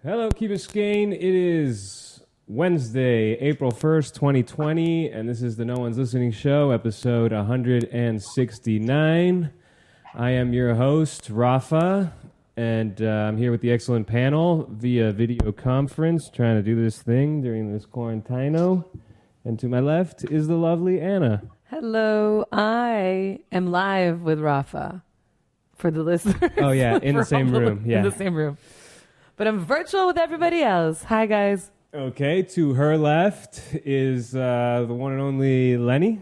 Hello, Key Biscayne. It is Wednesday, April 1st, 2020, and this is the No One's Listening Show, episode 169. I am your host, Rafa, and I'm here with the excellent panel via video conference, trying to do this thing during this quarantino. And to my left is the lovely Anna. Hello, I am live with Rafa for the listeners. Oh, yeah, in the same room. Yeah. In the same room. But I'm virtual with everybody else. Hi, guys. Okay, to her left is the one and only Lenny.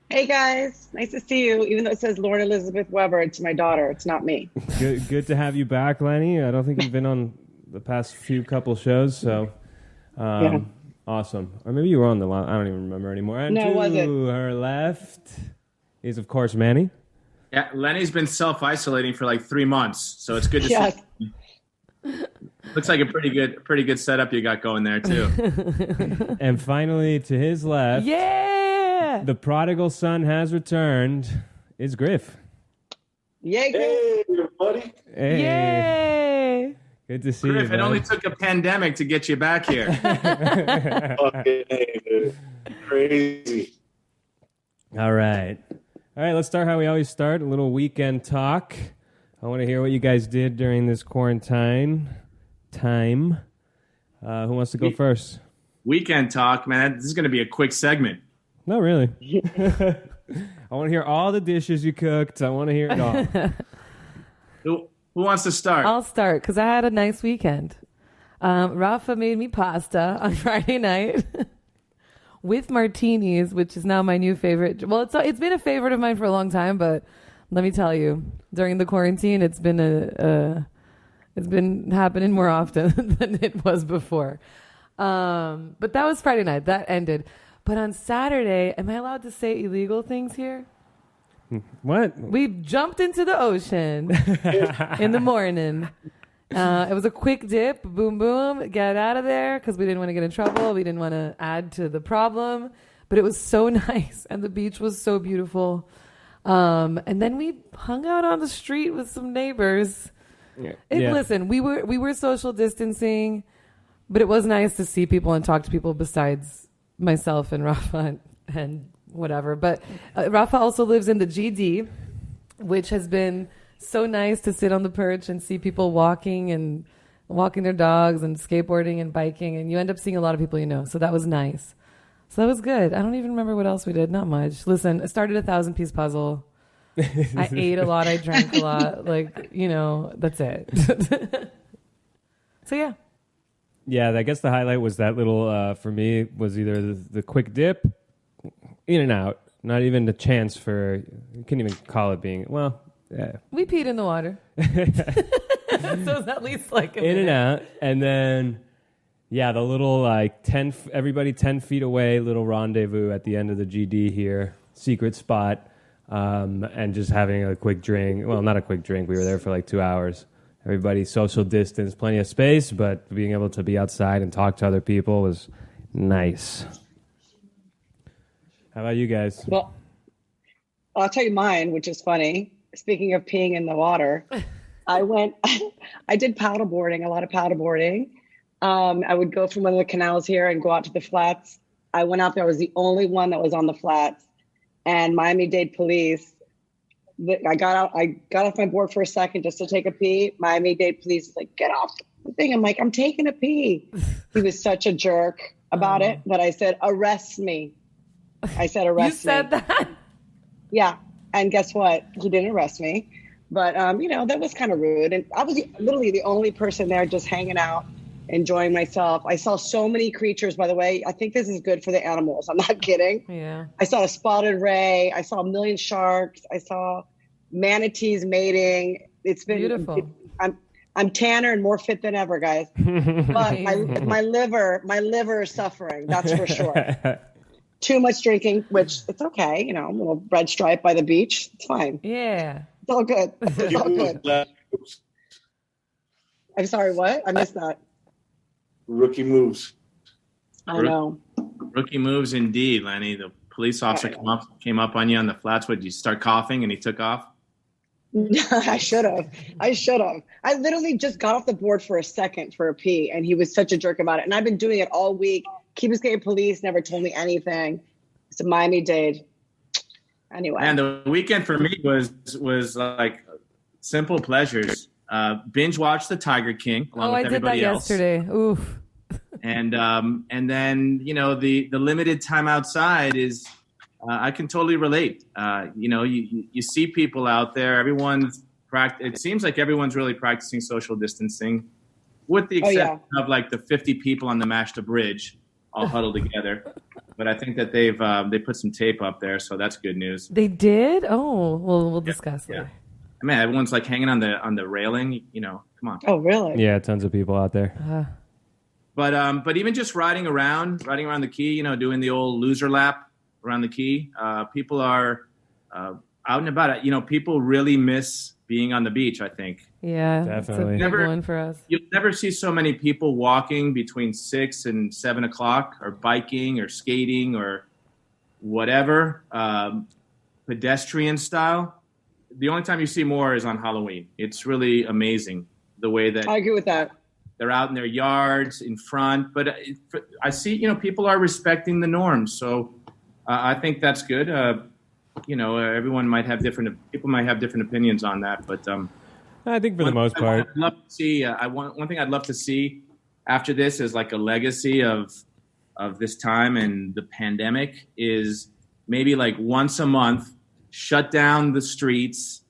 Hey, guys. Nice to see you. Even though it says Lauren Elizabeth Weber, it's my daughter. It's not me. Good to have you back, Lenny. I don't think you've been on the past few couple shows, so Yeah. awesome. Or maybe you were on the line. I don't even remember anymore. And No, to was it? her left is, of course, Manny. Yeah, Lenny's been self-isolating for like 3 months, so it's good to Yes. see. Looks like a pretty good setup you got going there too. And finally, to his left, Yeah. the prodigal son has returned. Is Griff. Yay, Griff. Hey, everybody. Hey. Yay. Good to see Griff, you. it only took a pandemic to get you back here. Fucking hey, dude. Crazy. All right, let's start how we always start, a little weekend talk. I want to hear what you guys did during this quarantine time. Who wants to go first? Weekend talk, man. This is going to be a quick segment. Not really. I want to hear all the dishes you cooked. I want to hear it all. Who wants to start? I'll start because I had a nice weekend. Rafa made me pasta on Friday night with martinis, which is now my new favorite. Well, it's been a favorite of mine for a long time, but let me tell you, during the quarantine, it's been it's been happening more often than it was before. But that was Friday night. That ended. But on Saturday, am I allowed to say illegal things here? What? We jumped into the ocean in the morning. It was a quick dip, boom, boom, get out of there because we didn't want to get in trouble. We didn't want to add to the problem. But it was so nice, and the beach was so beautiful. And then we hung out on the street with some neighbors. Yeah. Listen, we were social distancing, but it was nice to see people and talk to people besides myself and Rafa and whatever. But Rafa also lives in the GD, which has been so nice to sit on the perch and see people walking their dogs and skateboarding and biking. And you end up seeing a lot of people you know. So that was nice. So that was good. I don't even remember what else we did. Not much. Listen, I started a 1,000-piece puzzle. I ate a lot. I drank a lot. That's it. So, yeah. Yeah, I guess the highlight was that little, for me, was either the quick dip, in and out. Not even the chance for, you can't even call it being, well, yeah. We peed in the water. So it's at least like a in and minute. out. And then, yeah, the little, everybody 10 feet away, little rendezvous at the end of the GD here, secret spot, and just having a quick drink. Well, not a quick drink. We were there for like 2 hours. Everybody social distance, plenty of space, but being able to be outside and talk to other people was nice. How about you guys? Well, I'll tell you mine, which is funny. Speaking of peeing in the water, I did paddleboarding, a lot of paddleboarding. I would go from one of the canals here and go out to the flats. I went out there. I was the only one that was on the flats. And Miami-Dade police, I got off my board for a second just to take a pee. Miami-Dade police was like, get off the thing. I'm like, I'm taking a pee. He was such a jerk about it that I said, arrest me. I said, arrest me. You said that? Yeah. And guess what? He didn't arrest me. But, that was kind of rude. And I was literally the only person there just hanging out, enjoying myself. I saw so many creatures, by the way. I think this is good for the animals. I'm not kidding. Yeah. I saw a spotted ray. I saw a million sharks. I saw manatees mating. It's been beautiful. I'm tanner and more fit than ever, guys. But my liver is suffering. That's for sure. Too much drinking, which it's okay. A little red stripe by the beach. It's fine. Yeah. It's all good. It's all good. I'm sorry, what? I missed that. Rookie moves. I know. Rookie moves indeed, Lenny. The police officer came up on you on the flats. Would you start coughing and he took off? I should have. I literally just got off the board for a second for a pee, and he was such a jerk about it. And I've been doing it all week. Key Biscayne police never told me anything. It's a Miami-Dade. Anyway. And the weekend for me was like simple pleasures. Binge watch The Tiger King along with everybody else. I did that yesterday. Oof. And then the limited time outside is I can totally relate. You see people out there. It seems like everyone's really practicing social distancing, with the exception of like the 50 people on the Mashta Bridge all huddled together. But I think that they put some tape up there, so that's good news. They did? Oh, well, we'll discuss later. I mean, everyone's like hanging on the railing. Come on. Oh, really? Yeah, tons of people out there. But even just riding around the key, doing the old loser lap around the key, people are out and about it. People really miss being on the beach, I think. Yeah, definitely. It's a big one for us. You'll never see so many people walking between 6 and 7 o'clock, or biking or skating or whatever, pedestrian style. The only time you see more is on Halloween. It's really amazing the way that I agree with that. They're out in their yards in front, but I see, people are respecting the norms. So I think that's good. Everyone might have different opinions on that, but I think for the most part, I'd love to see. One thing I'd love to see after this is like a legacy of this time and the pandemic is maybe like once a month, shut down the streets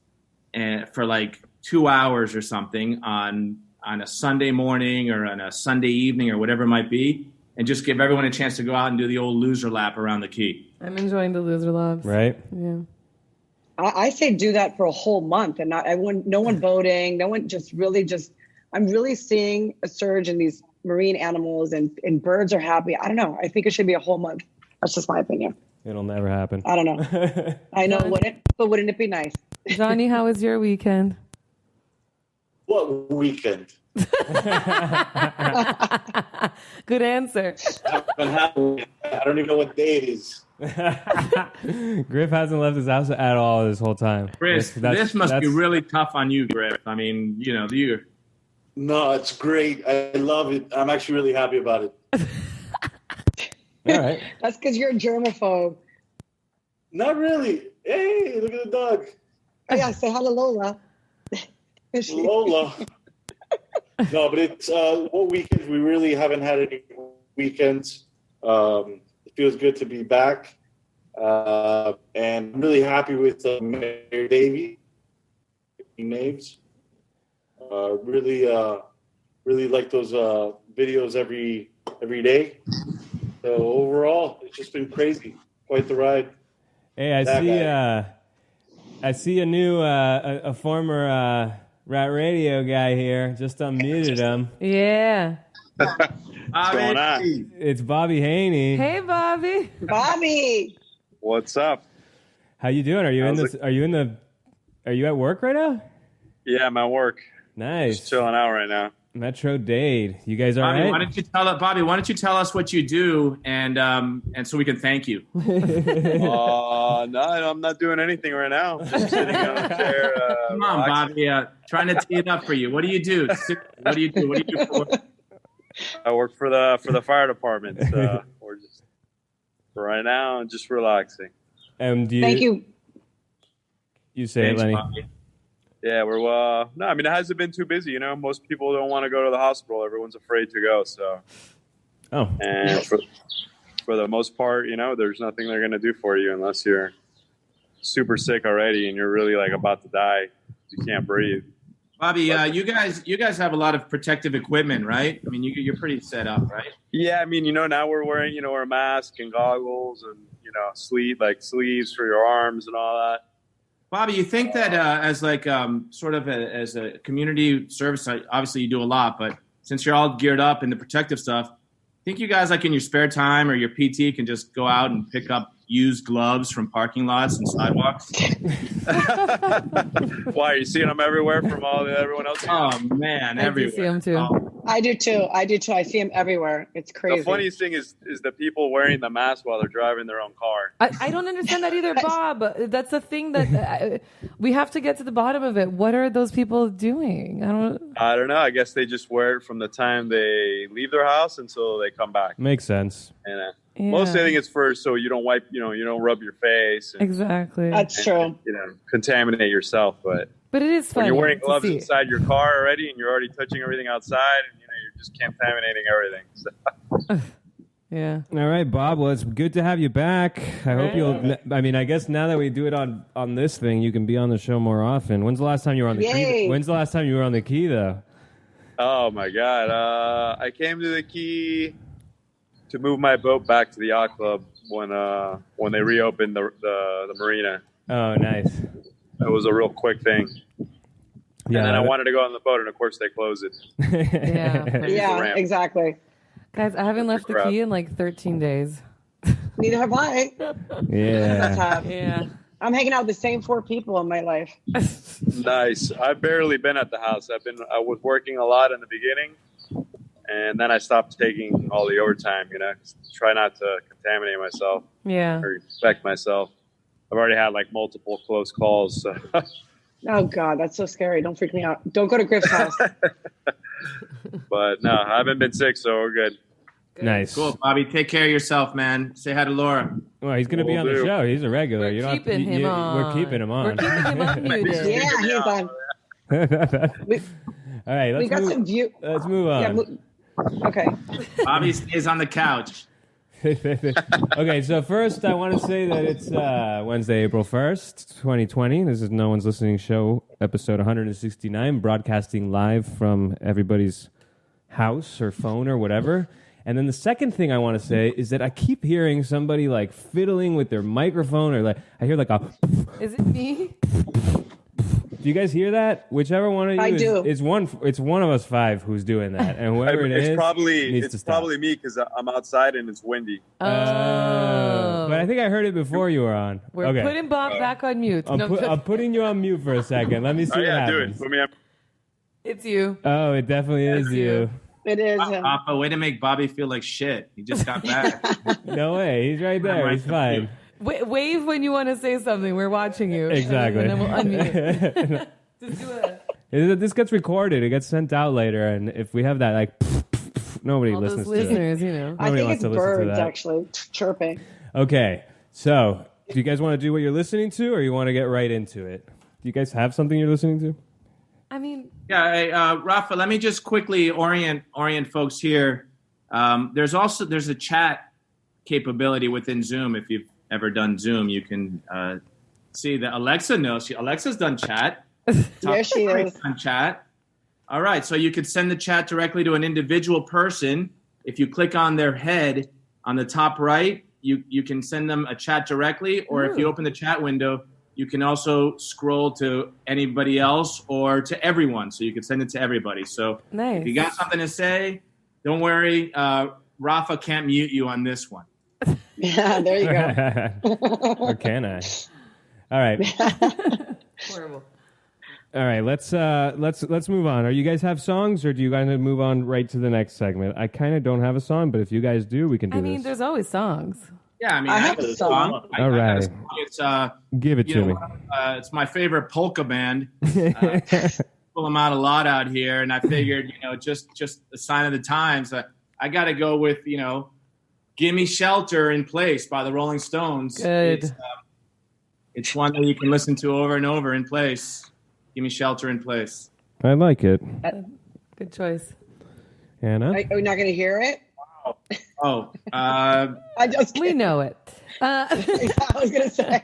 for like 2 hours or something on a Sunday morning or on a Sunday evening or whatever it might be, and just give everyone a chance to go out and do the old loser lap around the key. I'm enjoying the loser laps. right? Yeah. I say do that for a whole month, and no one voting, no one I'm really seeing a surge in these marine animals, and birds are happy. I don't know. I think it should be a whole month. That's just my opinion. It'll never happen. I don't know. I know it wouldn't, but wouldn't it be nice? Johnny, how was your weekend? What weekend? Good answer. I don't even know what day it is. Griff hasn't left his house at all this whole time. Chris, this must be really tough on you, Griff. I mean, you. No, it's great. I love it. I'm actually really happy about it. All right. That's because you're a germaphobe. Not really. Hey, look at the dog. Oh, yeah, say hi to Lola. Lola. No, but it's what weekends? We really haven't had any weekends. It feels good to be back. And I'm really happy with Mayor Davey. Names. Really like those videos every day. So overall, it's just been crazy. Quite the ride. Hey, I see a new a former Rat Radio guy here. Just unmuted him. Yeah. What's going on? It's Bobby Haney. Hey, Bobby. Bobby. What's up? How you doing? Are you at work right now? Yeah, I'm at work. Nice. Just chilling out right now. Metro Dade. You guys all Bobby, right? why don't you tell us what you do and so we can thank you? No, I'm not doing anything right now. Just sitting on a chair. Come on, relaxing. Bobby. Trying to tee it up for you. What do you do? What do you do? What do you do for? I work for the fire department. We're just right now just relaxing. Thank you. You say Thanks, it, Lenny. Yeah, Bobby. no, I mean, it hasn't been too busy. Most people don't want to go to the hospital. Everyone's afraid to go. So, and for the most part, there's nothing they're going to do for you unless you're super sick already and you're really like about to die. You can't breathe. Bobby, you guys have a lot of protective equipment, right? I mean, you're pretty set up, right? Yeah, I mean, now we're wearing, a mask and goggles and, sleeves for your arms and all that. Bobby, you think that as like as a community service, obviously you do a lot, but since you're all geared up in the protective stuff, think you guys like in your spare time or your PT can just go out and pick up, used gloves from parking lots and sidewalks. Why are you seeing them everywhere from everyone else? Oh man, I everywhere. do see them too. I do too. I see them everywhere. It's crazy. The funniest thing is the people wearing the mask while they're driving their own car. I don't understand that either, Bob. That's the thing that we have to get to the bottom of it. What are those people doing? I don't know. I guess they just wear it from the time they leave their house until they come back. Makes sense. And mostly I think it's so you don't wipe, you don't rub your face. Exactly. That's true. Contaminate yourself. But it is funny. When you're wearing gloves inside your car already and you're already touching everything outside and, you're just contaminating everything. So. Yeah. All right, Bob. Well, it's good to have you back. I hope you'll. I mean, I guess now that we do it on this thing, you can be on the show more often. When's the last time you were on the key? When's the last time you were on the key, though? Oh my God! I came to the key to move my boat back to the yacht club when they reopened the marina. Oh, nice. It was a real quick thing. Yeah, and then I wanted to go on the boat, and of course they closed it. Yeah, exactly. Guys, I haven't left the key in like 13 days. Neither have I. Yeah. I'm hanging out with the same 4 people in my life. Nice. I've barely been at the house. I was working a lot in the beginning, and then I stopped taking all the overtime. Try not to contaminate myself. Yeah. Or infect myself. I've already had like multiple close calls. So. Oh God, that's so scary. Don't freak me out. Don't go to Griff's house. But no, I haven't been sick, so we're good. Nice. Cool, Bobby. Take care of yourself, man. Say hi to Laura. Well, he's going to be on the show. He's a regular. We're keeping him on. We're keeping him on. We're keeping him unmuted. Yeah, he's on. All right, we got some view. Let's move on. Yeah, okay. Bobby stays on the couch. Okay, so first I want to say that it's Wednesday, April 1st, 2020. This is No One's Listening Show, episode 169, broadcasting live from everybody's house or phone or whatever. And then the second thing I want to say is that I keep hearing somebody like fiddling with their microphone, or like I hear like a... Is it me? Do you guys hear that? Whichever one of you I do. It's one of us 5 who's doing that, and whoever it's probably me because I'm outside and it's windy. Oh. But I think I heard it before you were on. We're putting Bob back on mute. I'm putting you on mute for a second. Let me see what happens. Do it. Put me on. It's you. Oh, it definitely is you. It is. Papa, way to make Bobby feel like shit. He just got back. No way. He's right there. He's fine. Wave when you want to say something. We're watching you. Exactly. And then we'll unmute. Just do it. This gets recorded. It gets sent out later. And if we have that, like, nobody all listens those listeners, to it. I think it's birds, that. actually, chirping. Okay. So, do you guys want to do what you're listening to, or you want to get right into it? Do you guys have something you're listening to? I mean... Yeah, Rafa, let me just quickly orient folks here. There's a chat capability within Zoom. If you've ever done Zoom, you can see that Alexa knows. Alexa's done chat. Yes, she is. Done chat. All right, so you could send the chat directly to an individual person. If you click on their head on the top right, you can send them a chat directly, or if you open the chat window, you can also scroll to anybody else or to everyone. So you can send it to everybody. So nice. If you got something to say, don't worry. Rafa can't mute you on this one. Yeah, there you go. Or can I? All right. Horrible. All right, let's move on. Are you guys have songs, or do you guys move on right to the next segment? I kind of don't have a song, but if you guys do, we can do this. I mean, there's always songs. Yeah, I mean, I have a song. All right. It's give it to me. It's my favorite polka band. Pull them out a lot out here, and I figured, just a sign of the times. I got to go with, "Gimme Shelter in Place" by the Rolling Stones. Good. It's one that you can listen to over and over in place. "Gimme Shelter in Place." I like it. Good choice. Anna? Are we not going to hear it? Oh, we know it. I was going to say.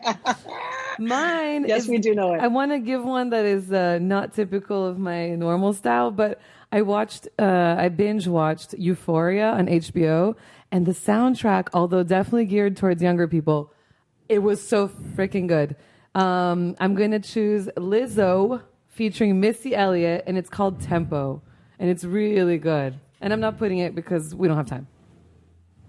Mine. Yes, we do know it. I want to give one that is not typical of my normal style, but I binge watched Euphoria on HBO, and the soundtrack, although definitely geared towards younger people, it was so freaking good. I'm going to choose Lizzo featuring Missy Elliott, and it's called Tempo, and it's really good. And I'm not putting it because we don't have time.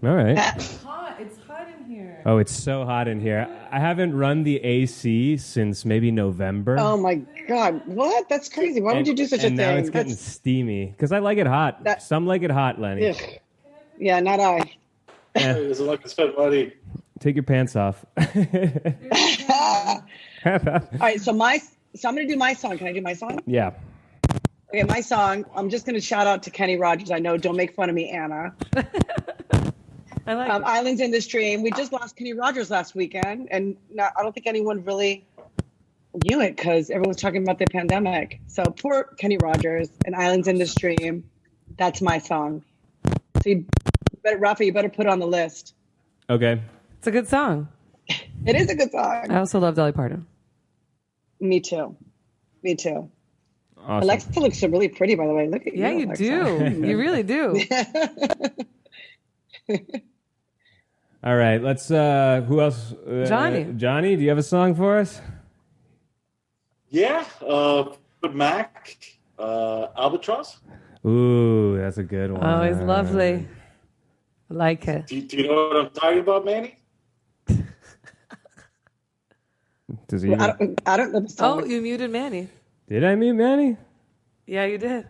All right. It's hot in here. Oh, it's so hot in here. I haven't run the AC since maybe November. Oh my God. What? That's crazy. Why would you do such a thing? And now it's getting steamy. Because I like it hot. Some like it hot, Lenny. Ugh. Yeah, not I. It doesn't like to spend money. Take your pants off. All right, so I'm going to do my song. Can I do my song? Yeah. Okay, my song. I'm just going to shout out to Kenny Rogers. I know, don't make fun of me, Anna. I like it. Islands in the Stream. We just lost Kenny Rogers last weekend, and I don't think anyone really knew it because everyone was talking about the pandemic. So poor Kenny Rogers and Islands in the Stream. That's my song. So Rafa, you better put it on the list. Okay. It's a good song. It is a good song. I also love Dolly Parton. Me too. Awesome. Alexa looks so really pretty, by the way. Look at you. Yeah, you Alexa. do. You really do. All right. Let's. Who else? Johnny. Johnny, do you have a song for us? Yeah. Good Mac. Albatross. Ooh, that's a good one. Oh, it's lovely. I like it. Do you know what I'm talking about, Manny? Does he? I don't know the song. Oh, you muted Manny. Did I mute Manny? Yeah, you did.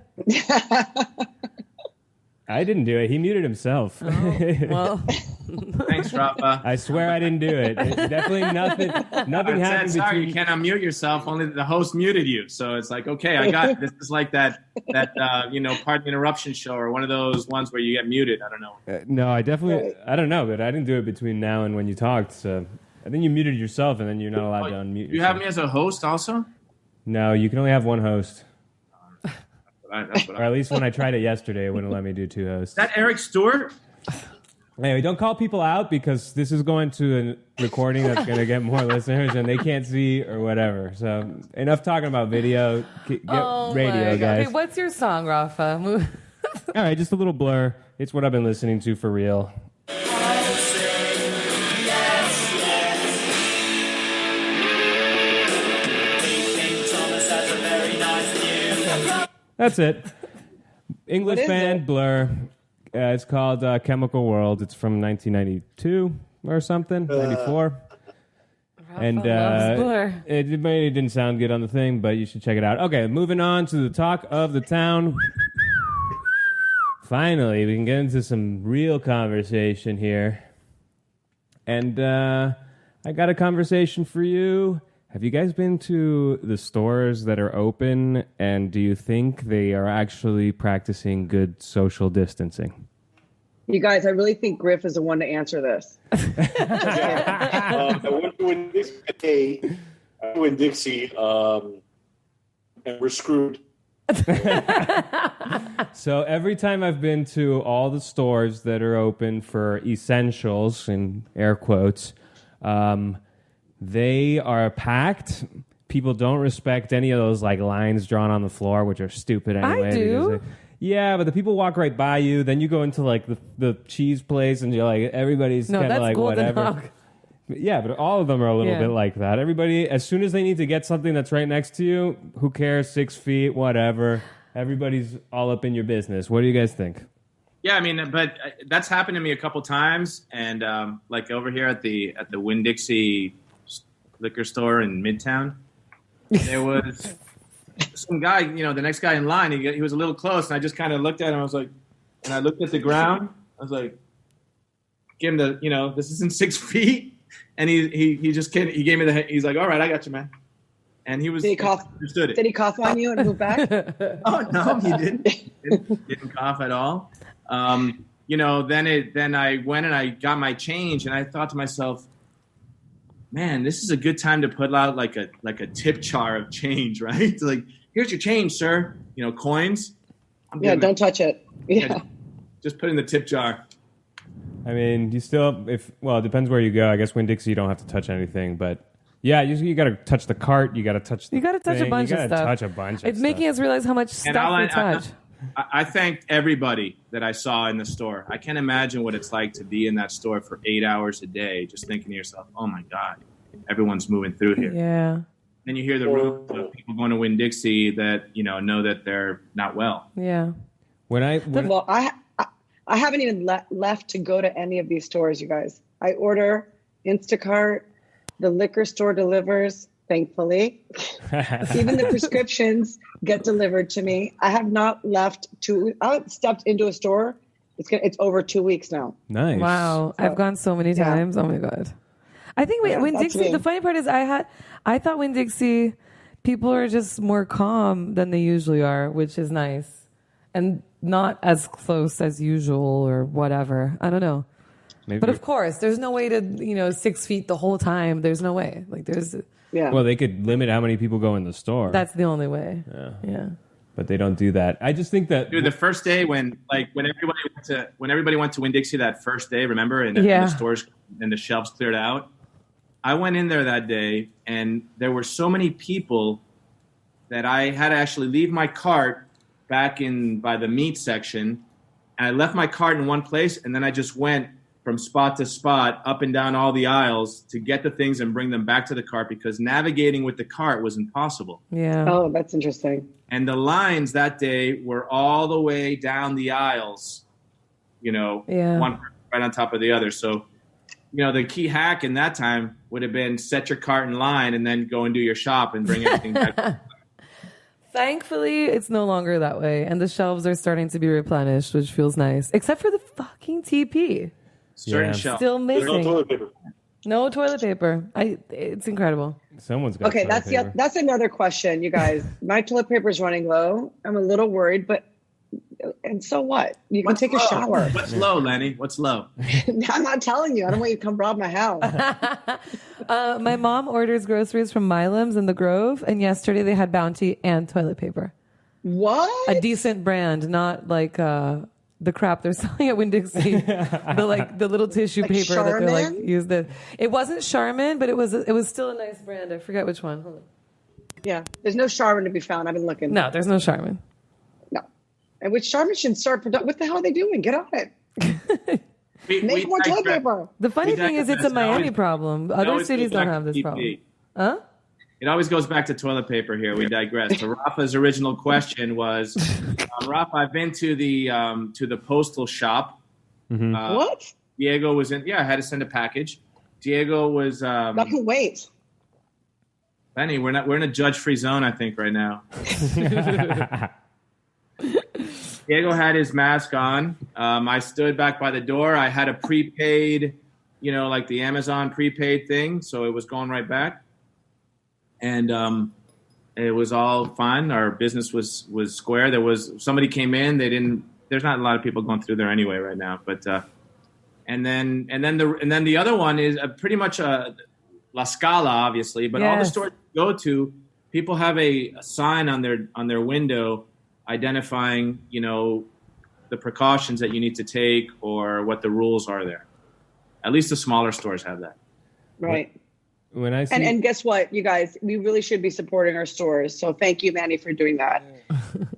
I didn't do it. He muted himself. Oh, well, Thanks, Rafa. I swear I didn't do it. Definitely nothing. Nothing I happened said, sorry, between. you can't unmute yourself. Only the host muted you. So it's like, okay, I got it. This is like that pardon the interruption show or one of those ones where you get muted. I don't know. No, I definitely. I don't know, but I didn't do it between now and when you talked. So I think you muted yourself, and then you're not allowed to unmute. You have me as a host also? No, you can only have one host. That's what Or at least when I tried it yesterday, it wouldn't let me do two hosts. Is that Eric Stewart? Anyway, don't call people out because this is going to a recording that's going to get more listeners and they can't see or whatever. So enough talking about video. Get radio, guys. Okay, what's your song, Rafa? All right, just a little Blur. It's what I've been listening to for real. That's it. English band, Blur. It's called Chemical World. It's from 1992 or something, 94. And loves Blur. it didn't sound good on the thing, but you should check it out. Okay, moving on to the talk of the town. Finally, we can get into some real conversation here. And I got a conversation for you. Have you guys been to the stores that are open, and do you think they are actually practicing good social distancing? You guys, I really think Griff is the one to answer this. I went to Winn-Dixie, and we're screwed. So every time I've been to all the stores that are open for essentials, in air quotes, they are packed. People don't respect any of those like lines drawn on the floor, which are stupid anyway. I do. Yeah, but the people walk right by you. Then you go into like the cheese place, and you're like, everybody's kind of like Golden whatever. Hog. Yeah, but all of them are a little bit like that. Everybody, as soon as they need to get something that's right next to you, who cares? 6 feet, whatever. Everybody's all up in your business. What do you guys think? Yeah, I mean, but that's happened to me a couple times, and like over here at the Winn-Dixie liquor store in Midtown, there was some guy, the next guy in line. He was a little close, and I just kind of looked at him. I was like, and I looked at the ground. I was like, give him the, this isn't 6 feet, and he just can't. He gave me he's like, all right, I got you, man. And he was. Did he cough? Understood it. Did he cough on you and move back? Oh no, he didn't cough at all. Then I went and I got my change, and I thought to myself, man, this is a good time to put out like a tip jar of change, right? Like, here's your change, sir. Coins. Yeah, don't touch it. Yeah. Just put in the tip jar. I mean, it depends where you go. I guess Winn-Dixie you don't have to touch anything, but yeah, you got to touch the cart. You got to touch. You got to touch a bunch of stuff. Touch a bunch. It's making us realize how much stuff we touch. I thanked everybody that I saw in the store. I can't imagine what it's like to be in that store for 8 hours a day, just thinking to yourself, "Oh my God, everyone's moving through here." Yeah. Then you hear the rumors of people going to Winn-Dixie that know that they're not well. Yeah. Well, I haven't even left to go to any of these stores, you guys. I order Instacart, the liquor store delivers, thankfully. Even the prescriptions get delivered to me. I have not stepped into a store. It's over 2 weeks now. Nice. Wow. So, I've gone so many times. Oh my God. I think Winn-Dixie, the funny part is I thought Winn-Dixie people are just more calm than they usually are, which is nice. And not as close as usual or whatever. I don't know. Maybe. But of course, there's no way to, 6 feet the whole time. There's no way. Yeah. Well, they could limit how many people go in the store. That's the only way. Yeah. But they don't do that. I just think that the first day when everybody went to Winn-Dixie that first day, remember, and the stores and the shelves cleared out. I went in there that day, and there were so many people that I had to actually leave my cart back in by the meat section, and I left my cart in one place, and then I just went from spot to spot, up and down all the aisles to get the things and bring them back to the cart because navigating with the cart was impossible. Yeah. Oh, that's interesting. And the lines that day were all the way down the aisles, one right on top of the other. So, the key hack in that time would have been set your cart in line and then go and do your shop and bring everything back. Thankfully, it's no longer that way. And the shelves are starting to be replenished, which feels nice. Except for the fucking TP. Certain shelves. Still missing. There's no toilet paper. No toilet paper. It's incredible. Someone's got Okay, that's another question, you guys. My toilet paper is running low. I'm a little worried, and so what? You can take a shower. What's low, Lenny? What's low? I'm not telling you. I don't want you to come rob my house. My mom orders groceries from Milam's in the Grove, and yesterday they had Bounty and toilet paper. What? A decent brand, not like the crap they're selling at Winn-Dixie. the little tissue paper Charmin? that they're used. It wasn't Charmin, but it was still a nice brand. I forget which one. Hold on. Yeah, there's no Charmin to be found. I've been looking. No, there's no Charmin. No. And which Charmin should start what the hell are they doing? Get on it. Make more toilet paper. The funny thing is it's a Miami problem. Other cities don't have this problem. Huh? It always goes back to toilet paper here. We digress. So Rafa's original question was, Rafa, I've been to the postal shop. Mm-hmm. What? Diego was in. Yeah, I had to send a package. Diego was. I can wait. Benny, we're in a judge-free zone, I think, right now. Diego had his mask on. I stood back by the door. I had a prepaid, like the Amazon prepaid thing, so it was going right back. And it was all fine. Our business was square. Somebody came in. There's not a lot of people going through there anyway right now. But and then the other one is pretty much La Scala, obviously. But all the stores you go to, people have a sign on their window identifying the precautions that you need to take or what the rules are there. At least the smaller stores have that. Right. When I see and guess what, you guys, we really should be supporting our stores. So thank you, Manny, for doing that.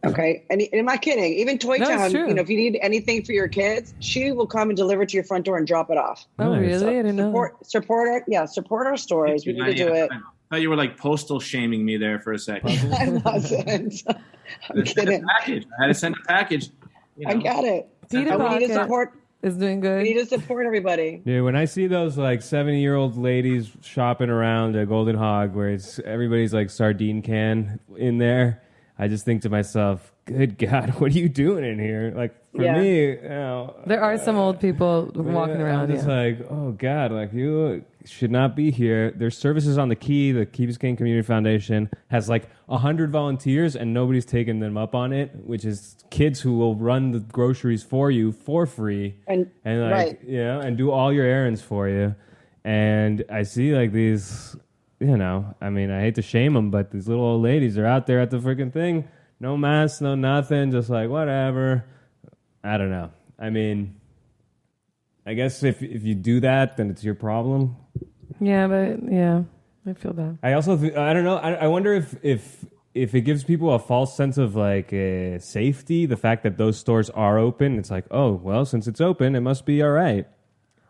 Okay. And I'm not kidding. Even Toy Town, if you need anything for your kids, she will come and deliver to your front door and drop it off. Oh, really? So I didn't know. Support our stores. We need to do it. I thought you were like postal shaming me there for a second. I wasn't. I'm kidding. I had to send a package. I got it. We need to support. Is doing good. We need to support everybody. Yeah, when I see those like 70-year-old ladies shopping around a Golden Hog where everybody's like sardine can in there, I just think to myself, good God, what are you doing in here? Like for me, there are some old people walking around. I'm just like, oh God, like you should not be here. There's services on the Key. The Key Biscayne Community Foundation has like 100 volunteers and nobody's taking them up on it, which is kids who will run the groceries for you for free and like, and do all your errands for you. And I see like these, I mean, I hate to shame them, but these little old ladies are out there at the freaking thing. No mask, no nothing, just like whatever. I don't know. I mean, I guess if you do that, then it's your problem. Yeah, but I feel bad. I also, I don't know. I wonder if it gives people a false sense of like safety, the fact that those stores are open. It's like, oh, well, since it's open, it must be all right.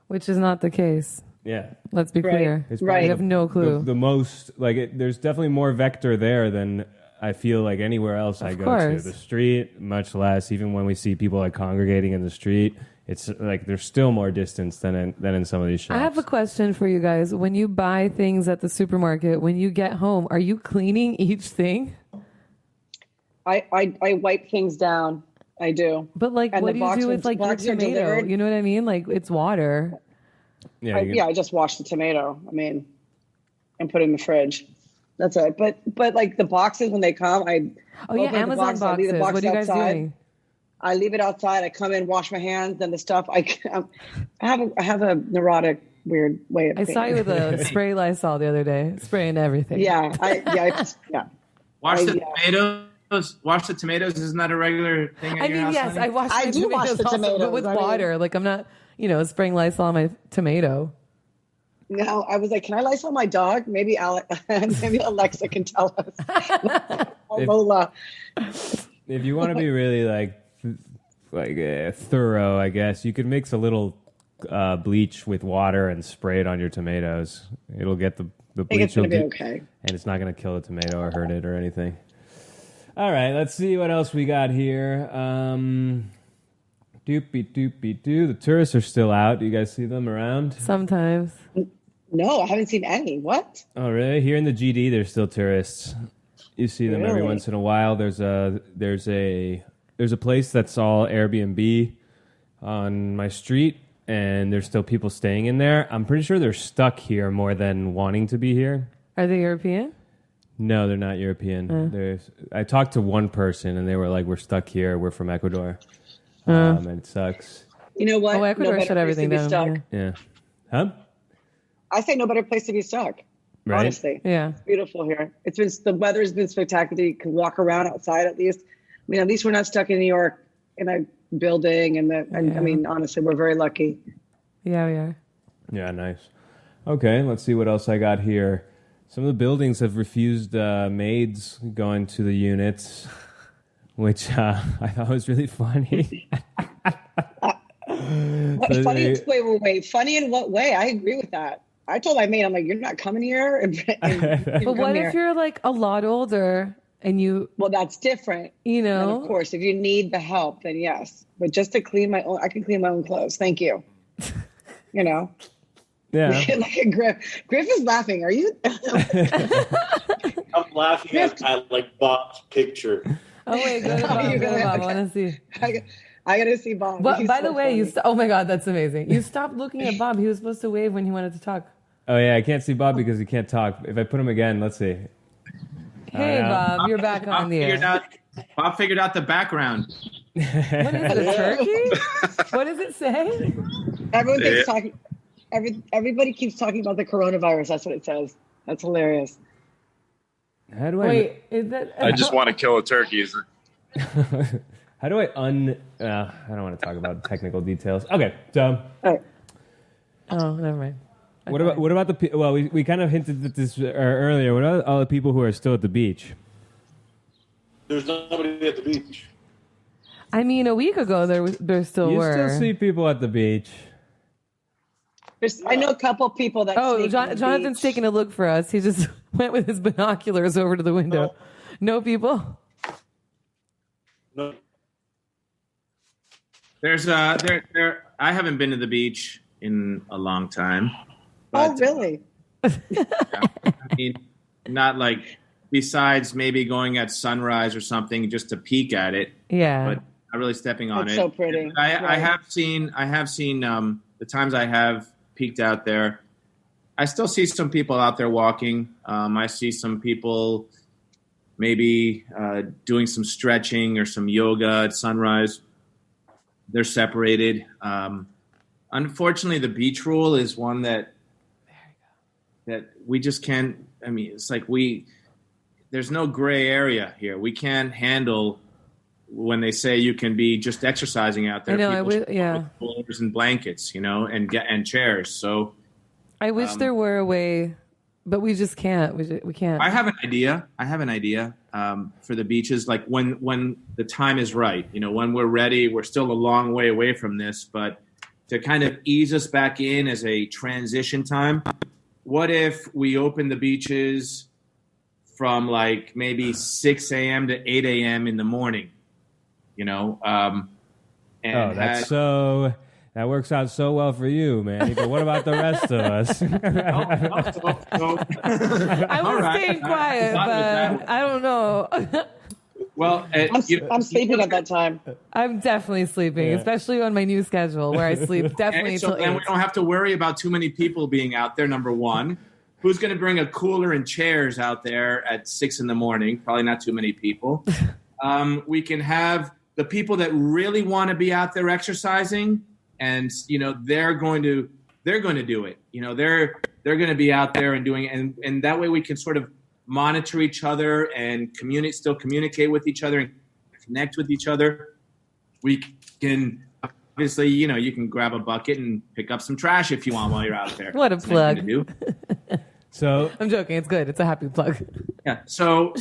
Which is not the case. Yeah. Let's be clear. It's right. You have no clue. The most, like, there's definitely more vector there than I feel like anywhere else I go to. The street, much less. Even when we see people like congregating in the street, it's like there's still more distance than in some of these shops. I have a question for you guys. When you buy things at the supermarket, when you get home, are you cleaning each thing? I wipe things down. I do. But like, And what do you do with like your tomato? You know what I mean? Like, it's water. Yeah, I just wash the tomato. I mean, and put it in the fridge. That's it. But like the boxes when they come, Amazon boxes. I leave the box what are you guys outside. doing? I leave it outside. I come in, wash my hands, then the stuff. I have a neurotic, weird way of. I saw you with a spray Lysol the other day, spraying everything. Yeah. Wash the tomatoes. Wash the tomatoes. Isn't that a regular thing at your house? Yes, I wash. I do wash the tomatoes, but with water. Like I'm not, spraying Lysol on my tomato. No, I was like, can I Lysol my dog? Maybe Alexa can tell us. Lola. If you want to be really thorough, I guess you could mix a little bleach with water and spray it on your tomatoes. It'll get the bleach. I think it's going to be okay. And it's not going to kill the tomato or hurt it or anything. All right, let's see what else we got here. Doopy-doopy-doo. The tourists are still out. Do you guys see them around? Sometimes. No, I haven't seen any. What? Oh, really? Here in the GD, there's still tourists. You see them every once in a while. There's a place that's all Airbnb on my street, and there's still people staying in there. I'm pretty sure they're stuck here more than wanting to be here. Are they European? No, they're not European. I talked to one person, and they were like, "We're stuck here. We're from Ecuador, and it sucks." You know what? Oh, Ecuador shut everything down. Yeah. Huh? I say no better place to be stuck. Right? Honestly, yeah, it's beautiful here. The weather's been spectacular. You can walk around outside at least. I mean, at least we're not stuck in New York in a building. I mean, honestly, we're very lucky. Yeah, we are. Yeah, nice. Okay, let's see what else I got here. Some of the buildings have refused maids going to the units, which I thought was really funny. Funny? Wait. Funny in what way? I agree with that. I told my maid, I'm like, you're not coming here. But what if you're like a lot older and you... Well, that's different. And of course, if you need the help, then yes. But just to clean I can clean my own clothes. Thank you. Yeah. Like Griff is laughing. Are you? I'm laughing at like Bob's picture. Oh wait, go to Bob. I want to see. I gotta see Bob. But by the way, oh my God, that's amazing. You stopped looking at Bob. He was supposed to wave when he wanted to talk. Oh yeah, I can't see Bob because he can't talk. If I put him again, let's see. Hey Bob, you're back on the air. Bob figured out the background. What is it, a turkey? What does it say? Everyone keeps talking. Everybody keeps talking about the coronavirus. That's what it says. That's hilarious. How do I? Wait, is that? I just want to kill a turkey. How do I I don't want to talk about technical details. Okay, so. Oh, never mind. Okay. What about the people? Well, we kind of hinted at this earlier. What about all the people who are still at the beach? There's nobody at the beach. I mean, a week ago there still were. You still see people at the beach. I know a couple people that. Oh, Jonathan's taking a look for us. He just went with his binoculars over to the window. No people. No. There's I haven't been to the beach in a long time. But, really? Yeah, I mean, not like besides maybe going at sunrise or something just to peek at it. Yeah. But not really stepping on That's it. so pretty. I have seen the times I have peeked out there. I still see some people out there walking. I see some people maybe doing some stretching or some yoga at sunrise. They're separated. Unfortunately, the beach rule is one that we just can't. I mean, it's like there's no gray area here. We can't handle when they say you can be just exercising out there. I know. With coolers and blankets, and chairs. So I wish there were a way, but we just can't. We can't. I have an idea for the beaches. Like when the time is right. When we're ready. We're still a long way away from this, but to kind of ease us back in as a transition time. What if we open the beaches from like maybe 6 a.m. to 8 a.m. in the morning? That works out so well for you, man. But what about the rest of us? I was staying quiet, but I don't know. Well, I'm sleeping at that time. I'm definitely sleeping, especially on my new schedule where I sleep definitely so till then 8. we don't have to worry about too many people being out there, number one. Who's going to bring a cooler and chairs out there at 6 a.m? Probably not too many people. We can have the people that really want to be out there exercising, and they're going to do it. They're going to be out there and doing it, and that way we can sort of monitor each other and still communicate with each other and connect with each other. We can obviously, you can grab a bucket and pick up some trash if you want while you're out there. What a plug. So I'm joking. It's good. It's a happy plug. Yeah. So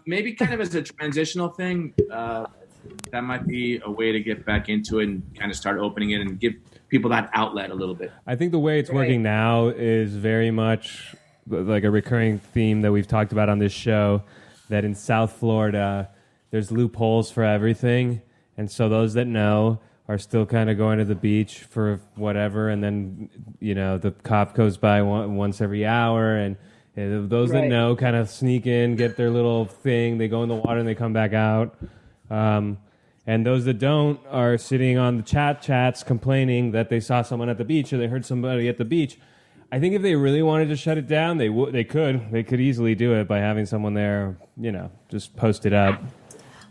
maybe kind of as a transitional thing, that might be a way to get back into it and kind of start opening it and give people that outlet a little bit. I think the way it's working now is very much like a recurring theme that we've talked about on this show, that in South Florida, there's loopholes for everything. And so those that know are still kind of going to the beach for whatever. And then, the cop goes by once every hour. And those that know kind of sneak in, get their little thing. They go in the water and they come back out. And those that don't are sitting on the chats complaining that they saw someone at the beach or they heard somebody at the beach. I think if they really wanted to shut it down, they could easily do it by having someone there, just post it up.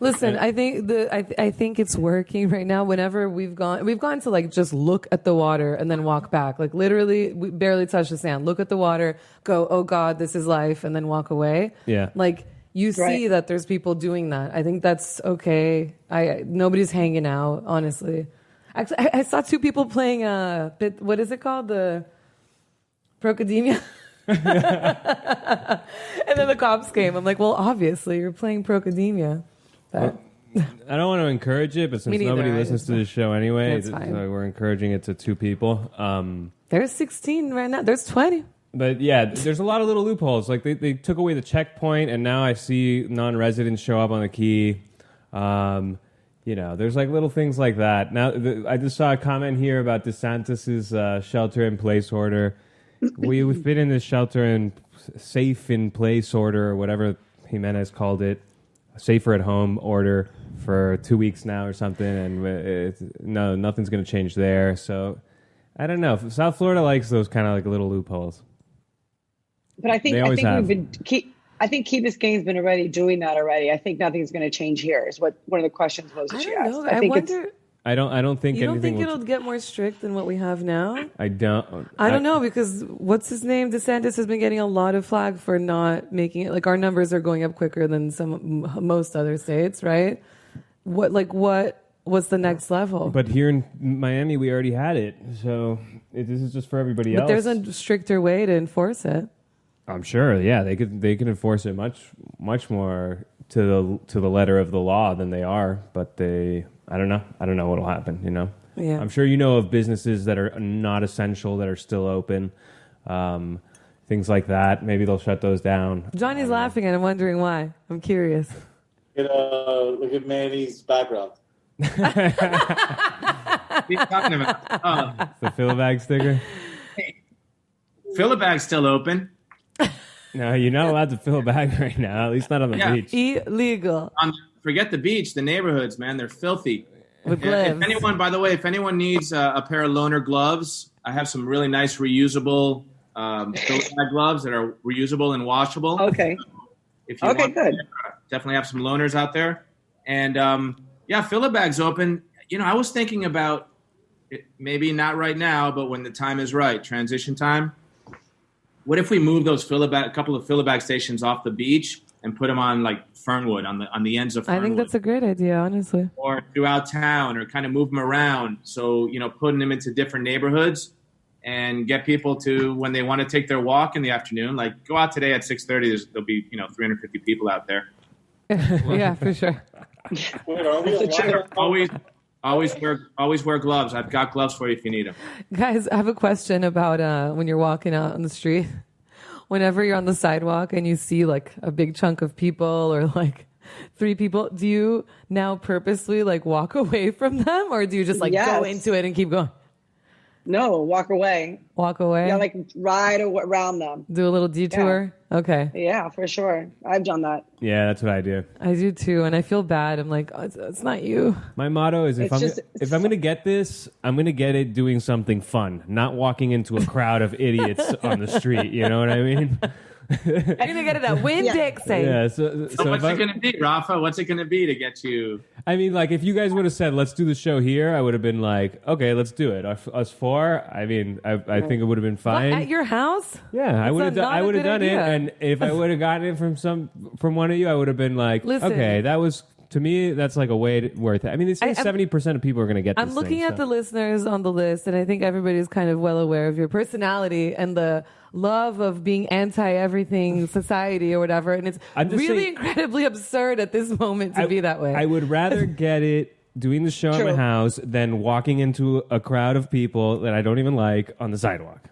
Listen, I think I think it's working right now. Whenever we've gone to like just look at the water and then walk back. Like literally, we barely touch the sand. Look at the water, go, oh God, this is life, and then walk away. Yeah, like you see that there's people doing that. I think that's okay. Nobody's hanging out, honestly. Actually, I saw 2 people playing what is it called? The Procademia. And then the cops came. I'm like, well, obviously you're playing Procademia. But I don't want to encourage it, but since nobody listens to this show anyway, we're encouraging it to 2 people. There's 16 right now. There's 20. But yeah, there's a lot of little loopholes. Like they took away the checkpoint, and now I see non-residents show up on the key. There's like little things like that. Now I just saw a comment here about DeSantis's shelter-in-place order. We've been in this safe-in-place order, or whatever Jimenez called it, safer at home order for 2 weeks now or something, and nothing's going to change there. So I don't know. South Florida likes those kind of like little loopholes. But I think Key Biscayne's been already doing that already. I think nothing's going to change here. Is what one of the questions was that she asked. I wonder. I don't think you don't anything. Think it'll get more strict than what we have now? I don't. I don't know, because what's his name? DeSantis has been getting a lot of flack for not making it. Like our numbers are going up quicker than most other states, right? What's the next level? But here in Miami, we already had it, so this is just for everybody else. But there's a stricter way to enforce it. I'm sure. Yeah, they could enforce it much more to the letter of the law than they are. But I don't know. I don't know what'll happen. Yeah. I'm sure of businesses that are not essential that are still open, things like that. Maybe they'll shut those down. Johnny's laughing, and I'm wondering why. I'm curious. Look at Manny's background. What are you talking about? The Fill-A-Bag sticker. Hey, Fill-A-Bag's still open. No, you're not allowed to fill a bag right now. At least not on the beach. Illegal. Forget the beach. The neighborhoods, man, they're filthy. With gloves. If anyone needs a pair of loaner gloves, I have some really nice reusable Fill-A-Bag gloves that are reusable and washable. Okay. If you want, good. Definitely have some loaners out there. And Fill-A-Bag's open. I was thinking about it, maybe not right now, but when the time is right, transition time. What if we move those a couple of Fill-A-Bag stations off the beach and put them on like Fernwood, on the ends of Fernwood? I think that's a great idea, honestly. Or throughout town, or kind of move them around. So, putting them into different neighborhoods and get people to, when they want to take their walk in the afternoon, like go out today at 6:30. There'll be 350 people out there. Yeah, for sure. Wait, are we Always wear gloves. I've got gloves for you if you need them. Guys, I have a question about when you're walking out on the street. Whenever you're on the sidewalk and you see like a big chunk of people or like 3 people, do you now purposely like walk away from them, or do you just like go into it and keep going? No, walk away. Walk away? Yeah, like ride around them. Do a little detour? Yeah. Okay. Yeah, for sure. I've done that. Yeah, that's what I do. I do too, and I feel bad. I'm like, oh, it's not you. My motto is if I'm going to get this, I'm going to get it doing something fun, not walking into a crowd of idiots on the street. You know what I mean? You're gonna get it at Winn-Dixie. Yeah. So what's it gonna be, Rafa? What's it gonna be to get you? I mean, like, if you guys would have said, "Let's do the show here," I would have been like, "Okay, let's do it." Us four. I mean, I think it would have been fine. What, at your house? Yeah, I would have done. I would have done it, and if I would have gotten it from one of you, I would have been like, Listen, "Okay, that was." To me, that's like a way worth it. I mean, they say 70% of people are going to get this I'm looking at the listeners on the list, and I think everybody's kind of well aware of your personality and the love of being anti-everything society or whatever. And it's really incredibly absurd at this moment to be that way. I would rather get it doing the show at my house than walking into a crowd of people that I don't even like on the sidewalk.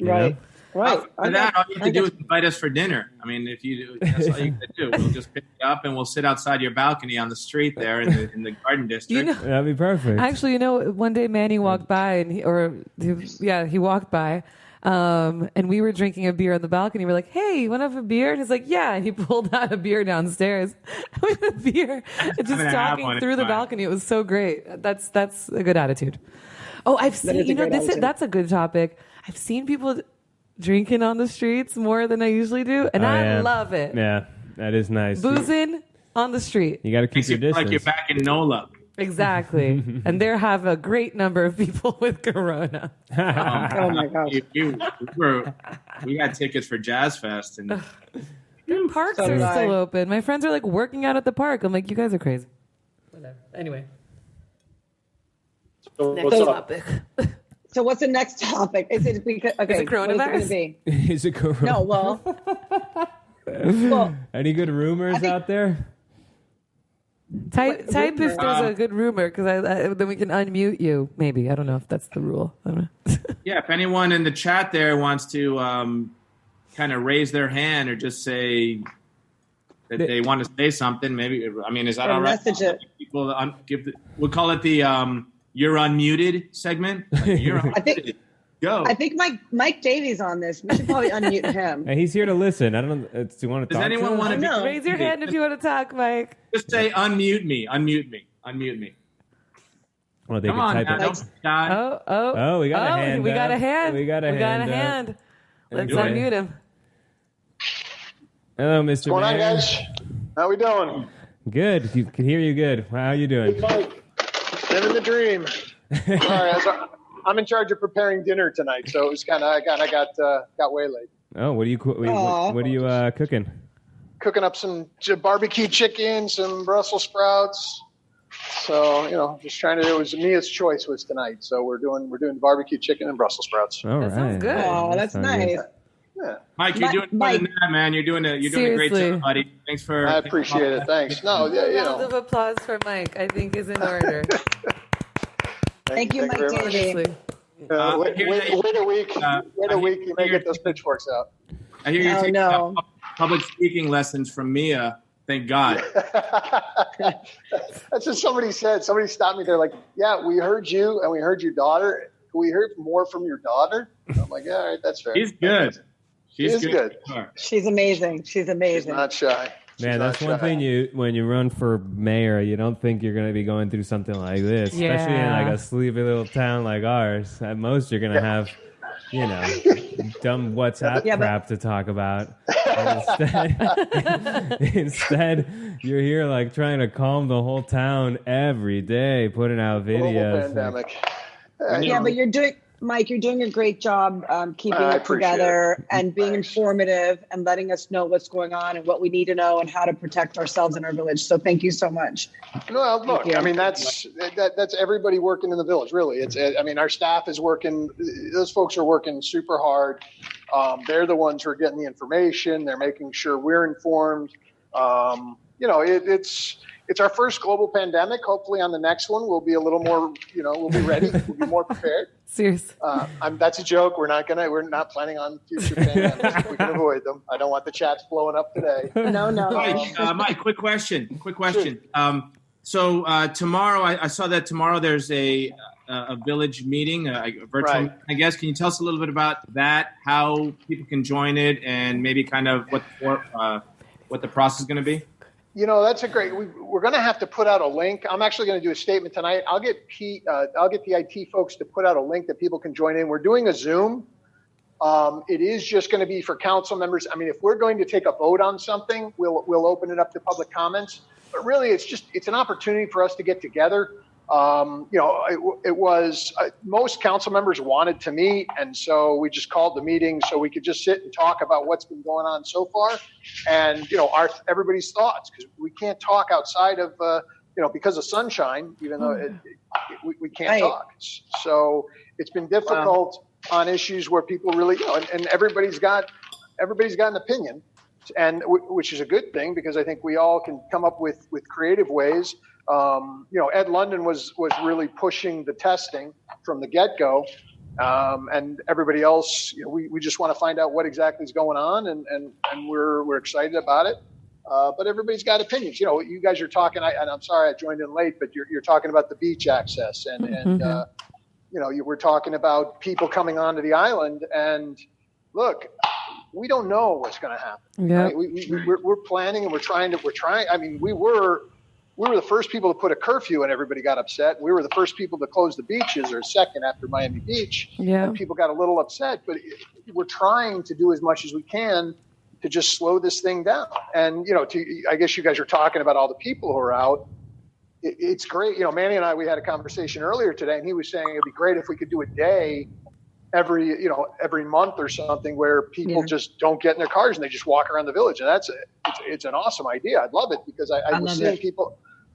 Right. Know? Right. For that, all you have to do is invite us for dinner. I mean, if you do, that's all you have to do. We'll just pick you up and we'll sit outside your balcony on the street there in the garden district. That'd be perfect. Actually, one day Manny walked by and he walked by. And we were drinking a beer on the balcony. We're like, "Hey, you want to have a beer?" And he's like, "Yeah." And he pulled out a beer downstairs with a beer and just talking through the balcony. It was so great. That's a good attitude. Oh, I've seen. That's a good topic. I've seen people drinking on the streets more than I usually do, and I love it. Yeah, that is nice. Boozing on the street. You got to keep your distance. Like you're back in NOLA. Exactly. And there have a great number of people with corona. Oh my gosh. We got tickets for Jazz Fest. And the parks are still open. My friends are like working out at the park. I'm like, you guys are crazy. Whatever. Anyway. So next what's topic. So what's the next topic? Is it because is it coronavirus? Is it corona? No, well, any good rumors out there? Type if there's a good rumor, because then we can unmute you. Maybe. I don't know if that's the rule. I don't know. Yeah, if anyone in the chat there wants to kind of raise their hand or just say that they want to say something, maybe. I mean, is that all right? Message it. People we'll call it the "You're Unmuted" segment. Like, you're unmuted. Go. I think Mike Davies on this. We should probably unmute him. Hey, he's here to listen. I don't know. Do you want to talk? Does anyone want to raise your hand if you want to talk, Mike? Just say unmute me. Unmute me. Unmute me. Well, they Come can on, type now, it. Oh, we got a hand. We got a hand. We got a hand. Let's unmute him. Hello, Mr. What's going on, guys? How we doing? Good. You can hear you good. How you doing? Good, Mike. Living the dream. All right, I'm in charge of preparing dinner tonight, so it was kind of I got way late. Oh, what are you cooking? Cooking up some barbecue chicken, some Brussels sprouts. So just trying to. It was Mia's choice was tonight, so we're doing barbecue chicken and Brussels sprouts. All right. That sounds good. Oh, that's nice. Good. Yeah. Mike, you're doing more than that, man. You're doing a great job, buddy. Thanks for. I appreciate it. Thanks. No, Round of applause for Mike. I think is in order. Thank you, Mike Davies. Wait a week. Wait a week. You may get those pitchforks out. I hear you're taking public speaking lessons from Mia. Thank God. That's what somebody said. Somebody stopped me. They're like, "Yeah, we heard you, and we heard your daughter. Can we hear more from your daughter?" I'm like, "Yeah, all right, that's fair." She's good. She's good. She's amazing. She's amazing. She's not shy. Man, that's one thing when you run for mayor, you don't think you're going to be going through something like this, especially in like a sleepy little town like ours. At most, you're going to have, dumb WhatsApp crap to talk about. Instead, you're here like trying to calm the whole town every day, putting out videos. Pandemic. Yeah, but Mike, you're doing a great job keeping it together and being informative and letting us know what's going on and what we need to know and how to protect ourselves in our village. So thank you so much. Well, look, I mean, that's everybody working in the village, really. Our staff is working. Those folks are working super hard. They're the ones who are getting the information. They're making sure we're informed. It's our first global pandemic. Hopefully on the next one, we'll be a little more, we'll be ready. We'll be more prepared. Seriously. That's a joke. We're not planning on future pandemics. We can avoid them. I don't want the chats blowing up today. No. Mike, quick question. So tomorrow, I saw that tomorrow there's a a village meeting, a virtual, Right. I guess. Can you tell us a little bit about that, how people can join it, and maybe kind of what the process is going to be? That's a great. We're going to have to put out a link. I'm actually going to do a statement tonight. I'll get the IT folks to put out a link that people can join in. We're doing a Zoom. It is just going to be for council members. I mean, if we're going to take a vote on something, we'll open it up to public comments. But really, it's an opportunity for us to get together. It was most council members wanted to meet, and so we just called the meeting so we could just sit and talk about what's been going on so far, and everybody's thoughts, because we can't talk outside of because of sunshine, even though we can't talk. So it's been difficult on issues where people really and everybody's got an opinion, and which is a good thing, because I think we all can come up with creative ways. Ed London was really pushing the testing from the get-go, and everybody else, we just want to find out what exactly is going on, and we're excited about it. But everybody's got opinions. You guys are talking, and I'm sorry I joined in late, but you're talking about the beach access, and we're talking about people coming onto the island, and look, we don't know what's going to happen. Yeah. Right? We're planning, and we're trying. I mean, we were the first people to put a curfew, and everybody got upset. We were the first people to close the beaches, or second after Miami Beach, and people got a little upset. But we're trying to do as much as we can to just slow this thing down. And I guess you guys are talking about all the people who are out. It's great. Manny and I, we had a conversation earlier today, and he was saying it'd be great if we could do a day every month or something where people just don't get in their cars and they just walk around the village. And it's an awesome idea. I'd love it, because I was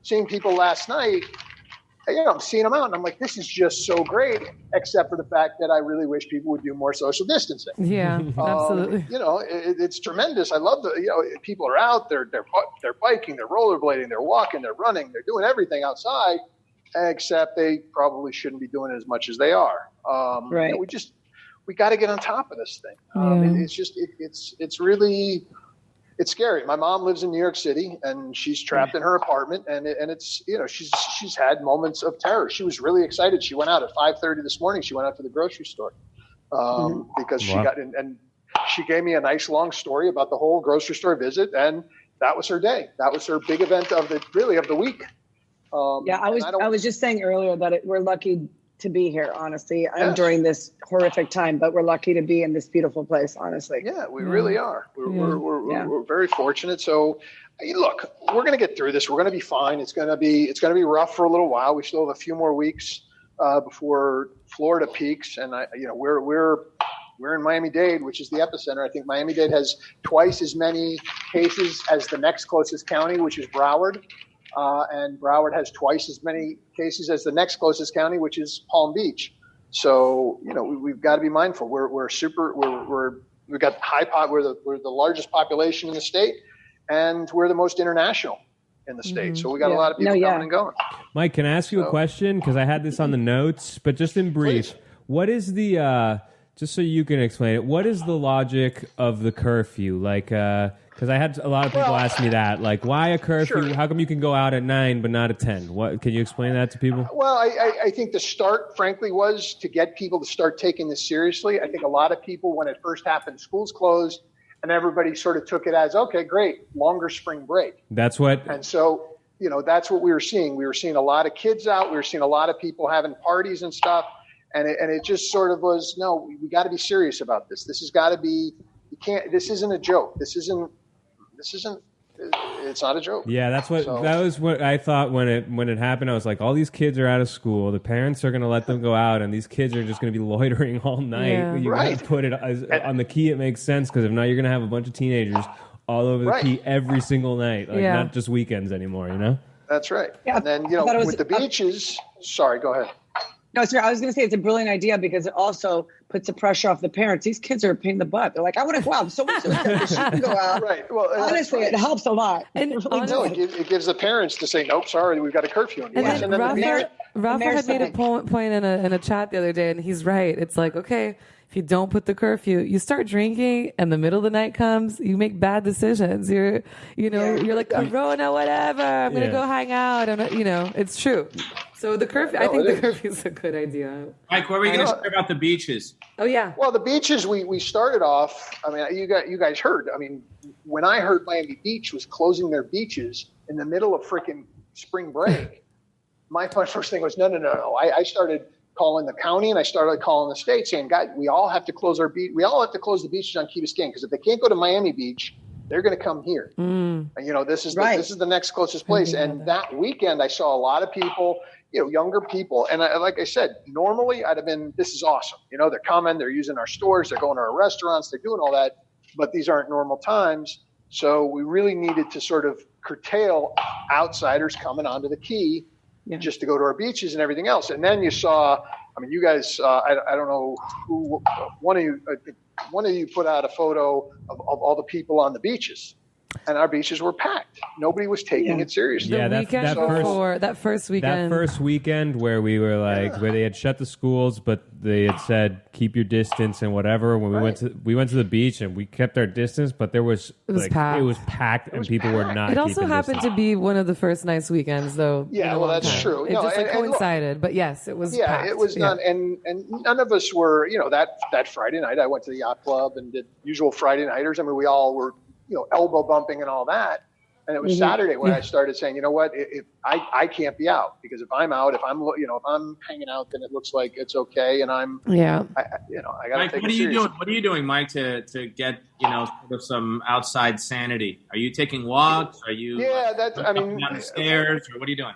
seeing people last night. I'm seeing them out, and I'm like, this is just so great, except for the fact that I really wish people would do more social distancing. Yeah, absolutely. It's tremendous. I love people are out, they're biking, they're rollerblading, they're walking, they're running, they're doing everything outside, except they probably shouldn't be doing it as much as they are. Right. We got to get on top of this thing. It's really. It's scary. My mom lives in New York City, and she's trapped in her apartment, and it's she's had moments of terror. She was really excited. She went out at 5:30 this morning. She went out to the grocery store because she got in, and she gave me a nice long story about the whole grocery store visit, and that was her day. That was her big event of the week. I was just saying earlier that we're lucky to be here, honestly, during this horrific time, but we're lucky to be in this beautiful place, honestly. Yeah, we really are. We're very fortunate. So, look, we're going to get through this. We're going to be fine. It's going to be rough for a little while. We still have a few more weeks before Florida peaks, and we're in Miami-Dade, which is the epicenter. I think Miami-Dade has twice as many cases as the next closest county, which is Broward. And Broward has twice as many cases as the next closest county, which is Palm Beach. So, we've got to be mindful. We've got we're the largest population in the state, and we're the most international in the state. So we got a lot of people coming and going. Mike, can I ask you a question? Because I had this on the notes, but just in brief, Please. What is the, just so you can explain it, what is the logic of the curfew? Like, because I had a lot of people ask me that, like, why a curfew? Sure. How come you can go out at 9 but not at 10? What can you explain that to people? Well, I think the start, frankly, was to get people to start taking this seriously. I think a lot of people, when it first happened, schools closed, and everybody sort of took it as, okay, great, longer spring break. That's what. And so, that's what we were seeing. We were seeing a lot of kids out. We were seeing a lot of people having parties and stuff. And it just sort of was, no, we got to be serious about this. This has got to be. This isn't a joke. This isn't. It's not a joke. Yeah, that was what I thought when it happened. I was like, all these kids are out of school. The parents are going to let them go out, and these kids are just going to be loitering all night. Yeah. You got to put it on the key. It makes sense, because if not, you're going to have a bunch of teenagers all over the key every single night, not just weekends anymore. That's right. Yeah, and then with the beaches. Sorry, go ahead. No, sir. I was going to say it's a brilliant idea, because it also puts the pressure off the parents. These kids are a pain in the butt. They're like, I want to go out. So she can go out. Right. Well, honestly, it helps a lot. And it gives the parents to say, nope, sorry, we've got a curfew. And then Rafa had made a point in a chat the other day, and he's right. It's like, okay, if you don't put the curfew, you start drinking and the middle of the night comes, you make bad decisions. You're like, rona, whatever. I'm going to go hang out. And, it's true. So the curfew, I think the curfew is a good idea. Mike, what were you going to say about the beaches? Oh, yeah. Well, the beaches, we started off, I mean, you guys heard. I mean, when I heard Miami Beach was closing their beaches in the middle of freaking spring break, my first thing was, no. I started calling the county and I started calling the state saying, guys, we all have to close our beach. We all have to close the beaches on Key Biscayne because if they can't go to Miami Beach, they're going to come here. And, this is the next closest place. And that weekend, I saw a lot of people, younger people. And like I said, normally I'd have been, this is awesome. They're coming, they're using our stores, they're going to our restaurants, they're doing all that. But these aren't normal times. So we really needed to sort of curtail outsiders coming onto the Key just to go to our beaches and everything else. And then you saw, I mean, you guys, I don't know who, one of you put out a photo of all the people on the beaches. And our beaches were packed. Nobody was taking it seriously. Yeah, that first weekend. That first weekend where we were where they had shut the schools, but they had said keep your distance and whatever. When we went to the beach and we kept our distance, but it was packed and people were not. It also happened to be one of the first nice weekends, though. Yeah, well, that's true. It just coincided, but yes, it was. Yeah, packed. It was not, and none of us were. That Friday night, I went to the yacht club and did usual Friday nighters. I mean, we all were. Elbow bumping and all that. And it was Saturday when I started saying, you know what, if I can't be out because if I'm out, if I'm hanging out, then it looks like it's okay. And I got to take it serious. What are you doing, Mike, to get, sort of some outside sanity? Are you taking walks? Are you down the stairs or what are you doing?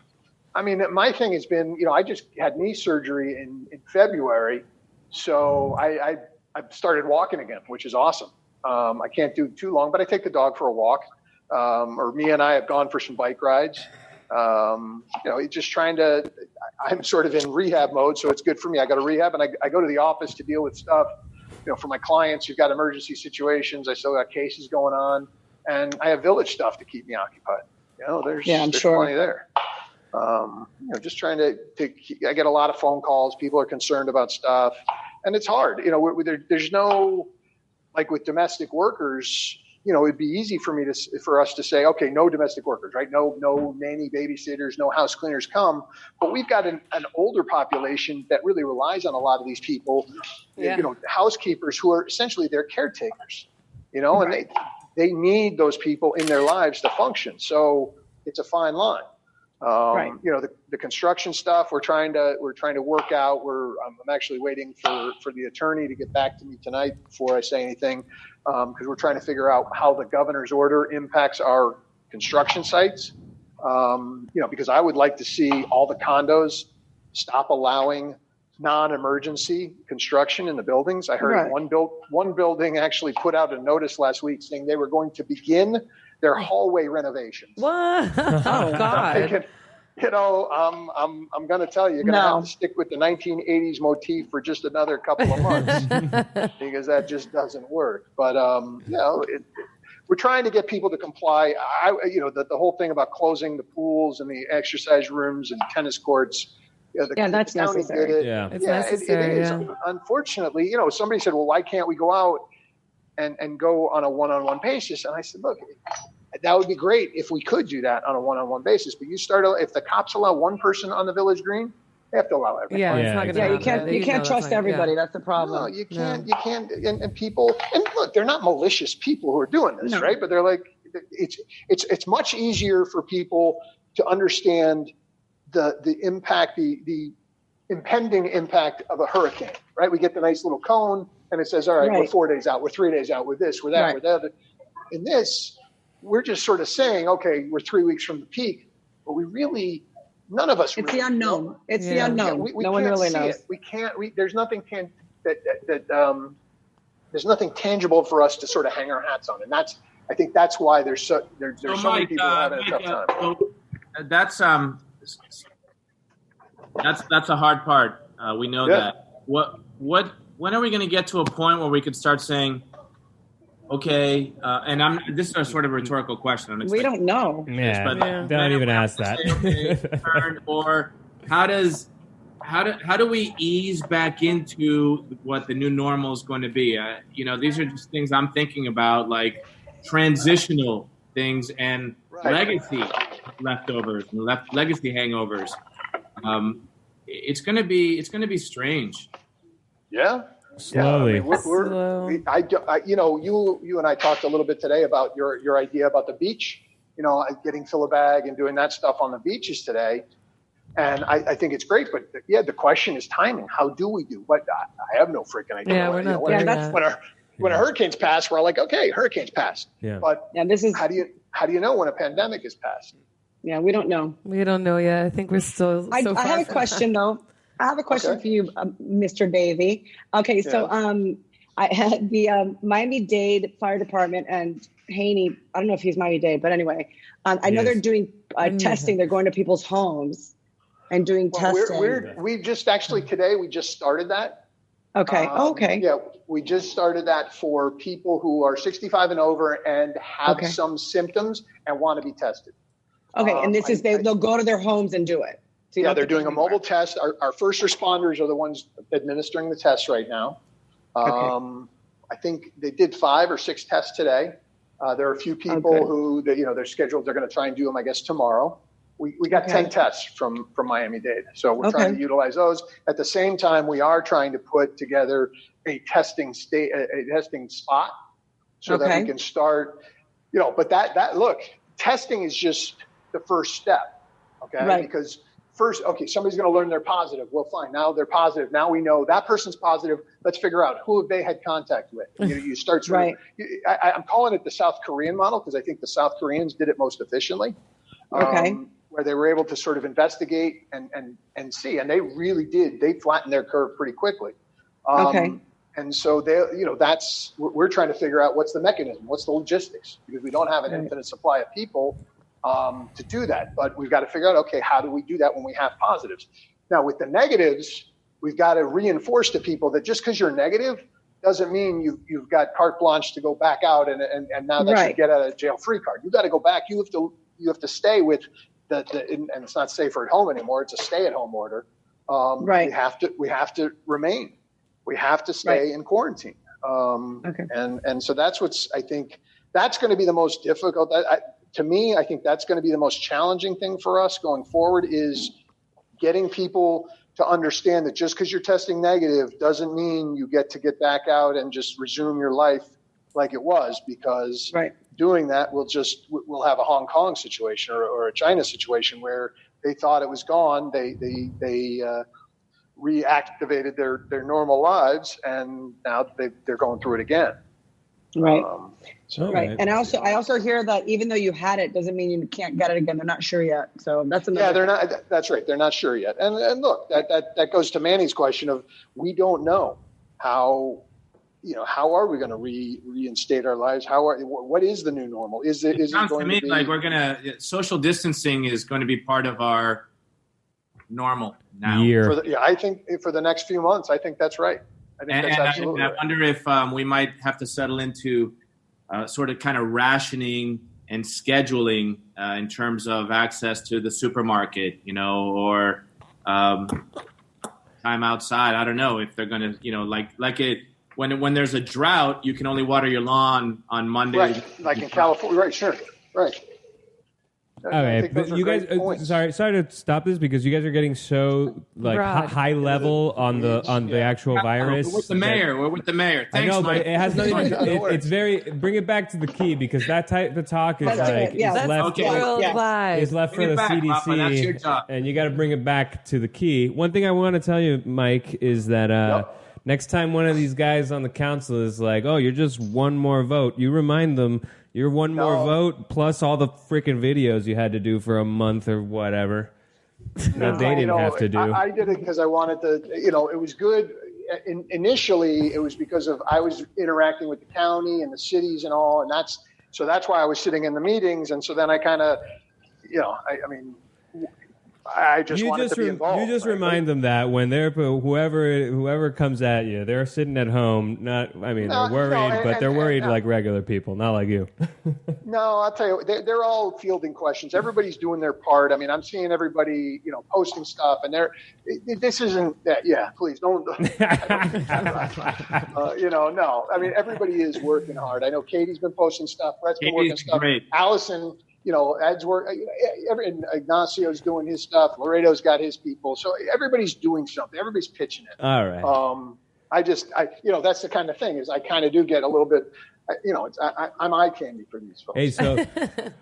I mean, my thing has been, I just had knee surgery in February. So I started walking again, which is awesome. I can't do too long, but I take the dog for a walk. Or Mia and I have gone for some bike rides. Just trying to, I'm sort of in rehab mode, so it's good for me. I go to rehab and I go to the office to deal with stuff, for my clients who've got emergency situations. I still got cases going on and I have village stuff to keep me occupied. There's plenty there. Just trying to I get a lot of phone calls. People are concerned about stuff and it's hard. There's no, like with domestic workers, it'd be easy for us to say, okay, no domestic workers, right? No nanny babysitters, no house cleaners come. But we've got an older population that really relies on a lot of these people, housekeepers who are essentially their caretakers, and they need those people in their lives to function. So it's a fine line. The construction stuff we're trying to work out. I'm actually waiting for the attorney to get back to me tonight before I say anything, because we're trying to figure out how the governor's order impacts our construction sites. Because I would like to see all the condos stop allowing non-emergency construction in the buildings. I heard one building actually put out a notice last week saying they were going to begin their hallway renovations. What? Oh God! I'm going to tell you, you're going to have to stick with the 1980s motif for just another couple of months because that just doesn't work. But we're trying to get people to comply. The whole thing about closing the pools and the exercise rooms and tennis courts. That's necessary. It's necessary. It is. Unfortunately, somebody said, well, why can't we go out and go on a one-on-one basis? And I said, look, that would be great if we could do that on a one-on-one basis. But if the cops allow one person on the Village Green, they have to allow everybody. It's not going to you can't trust everybody. That's the problem. No, you can't. You can't. And people, and look, they're not malicious people who are doing this, right? But they're like, it's much easier for people to understand the impact, the impending impact of a hurricane, right? We get the nice little cone and it says, all right, we're 4 days out, we're 3 days out, we're this, we're that, we're the other. In this, we're just sort of saying, okay, we're 3 weeks from the peak, but we really, none of us. It's the unknown. Know. It's the unknown. We no one really knows. We can't. There's nothing there's nothing tangible for us to sort of hang our hats on, and I think that's why there's so many people having a tough time. That's a hard part. We know that. When are we going to get to a point where we could start saying, okay, this is a sort of rhetorical question. We don't know. Don't even ask that. Or how does how do we ease back into what the new normal is going to be? These are just things I'm thinking about, like transitional things and legacy leftovers and legacy hangovers. It's going to be strange. Yeah. Slowly. Yeah, I mean, you and I talked a little bit today about your idea about the beach, getting fill a bag and doing that stuff on the beaches today. And I think it's great, but the question is timing. How do we do? But I have no freaking idea. Yeah, we're not there yet. When a hurricane's passed, we're like, okay, hurricane's passed. Yeah. But this is how do you know when a pandemic is passed? Yeah, we don't know. We don't know yet. I think we're still. I have a question though. I have a question for you, Mr. Davey. Okay, so I had the Miami-Dade Fire Department and Haney. I don't know if he's Miami-Dade, but anyway, I know they're doing testing. They're going to people's homes and doing testing. We just actually today we just started that. Okay. Okay. Yeah, we just started that for people who are 65 and over and have some symptoms and want to be tested. Okay, and this is they'll go to their homes and do it. So they're doing a mobile test. Our first responders are the ones administering the tests right now. I think they did 5 or 6 tests today. There are a few people who they're scheduled. They're going to try and do them, I guess, tomorrow. We got 10 tests from Miami-Dade, so we're trying to utilize those. At the same time, we are trying to put together a testing spot so that we can start. But that look, testing is just the first step, because first, somebody's going to learn they're positive. Well, fine. Now they're positive. Now we know that person's positive. Let's figure out who have they had contact with. You start sort of, I'm calling it the South Korean model because I think the South Koreans did it most efficiently. Where they were able to sort of investigate and see, and they really did. They flattened their curve pretty quickly. And so we're trying to figure out what's the mechanism, what's the logistics, because we don't have an infinite supply of people to do that. But we've got to figure out, how do we do that when we have positives? Now, with the negatives, we've got to reinforce to people that just because you're negative doesn't mean you've got carte blanche to go back out and now that you get out of jail free card. You've got to go back. You have to stay with and it's not safer at home anymore. It's a stay at home order. We have to remain. We have to stay in quarantine. And so that's I think that's going to be the most difficult. To me, I think that's going to be the most challenging thing for us going forward is getting people to understand that just because you're testing negative doesn't mean you get to get back out and just resume your life like it was, because doing that we'll have a Hong Kong situation or a China situation where they thought it was gone. They reactivated their normal lives, and now they're going through it again. Right. And I also hear that even though you had it doesn't mean you can't get it again. They're not sure yet. So that's another. Yeah, they're not. That's right. They're not sure yet. And look, that goes to Manny's question of we don't know how are we going to reinstate our lives? What is the new normal? Is it going to me like we're going to social distancing is going to be part of our normal now. I think for the next few months, I think that's right. I think that's absolutely right. I wonder if we might have to settle into sort of kind of rationing and scheduling in terms of access to the supermarket, or time outside. I don't know if they're going to, like it. When there's a drought, you can only water your lawn on Monday. Right, like in California. Right, sure. Right. Okay, but you guys, sorry to stop this because you guys are getting so high level on the actual virus. We're with the mayor. We're with the mayor. Thanks, I know, Mike. but it has nothing. It's very. Bring it back to the key because that type of talk is is left for the CDC, Rafa, that's your job. And you got to bring it back to the key. One thing I want to tell you, Mike, is that. Next time one of these guys on the council is like, "Oh, you're just one more vote," you remind them you're one more vote plus all the freaking videos you had to do for a month or whatever that they didn't have to do. I did it because I wanted to. It was good. Initially, it was because of I was interacting with the county and the cities and all, and that's why I was sitting in the meetings. And so then I kind of, I just wanted to be involved. You just remind them that when they're whoever comes at you, they're sitting at home. They're worried, but they're worried like regular people, not like you. No, I'll tell you, they're all fielding questions. Everybody's doing their part. I mean, I'm seeing everybody, posting stuff, and this isn't that. Yeah, please don't. No. I mean, everybody is working hard. I know Katie's been posting stuff. Brett's been working stuff. Great. Allison. Ed's work. Ignacio's doing his stuff. Laredo's got his people. So everybody's doing something. Everybody's pitching it. All right. That's the kind of thing is I kind of do get a little bit. I'm eye candy for these folks. Hey, so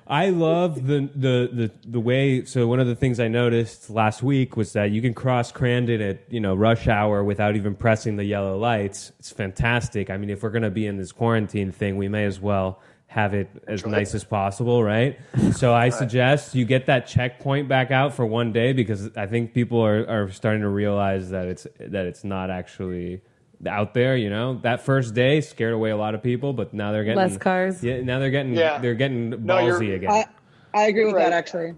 I love the way. So one of the things I noticed last week was that you can cross Crandon at rush hour without even pressing the yellow lights. It's fantastic. I mean, if we're going to be in this quarantine thing, we may as well have it as nice as possible, right? So I suggest you get that checkpoint back out for one day, because I think people are starting to realize that it's not actually out there. That first day scared away a lot of people, but now they're getting less cars. Yeah, now they're getting ballsy again. I agree with that, actually.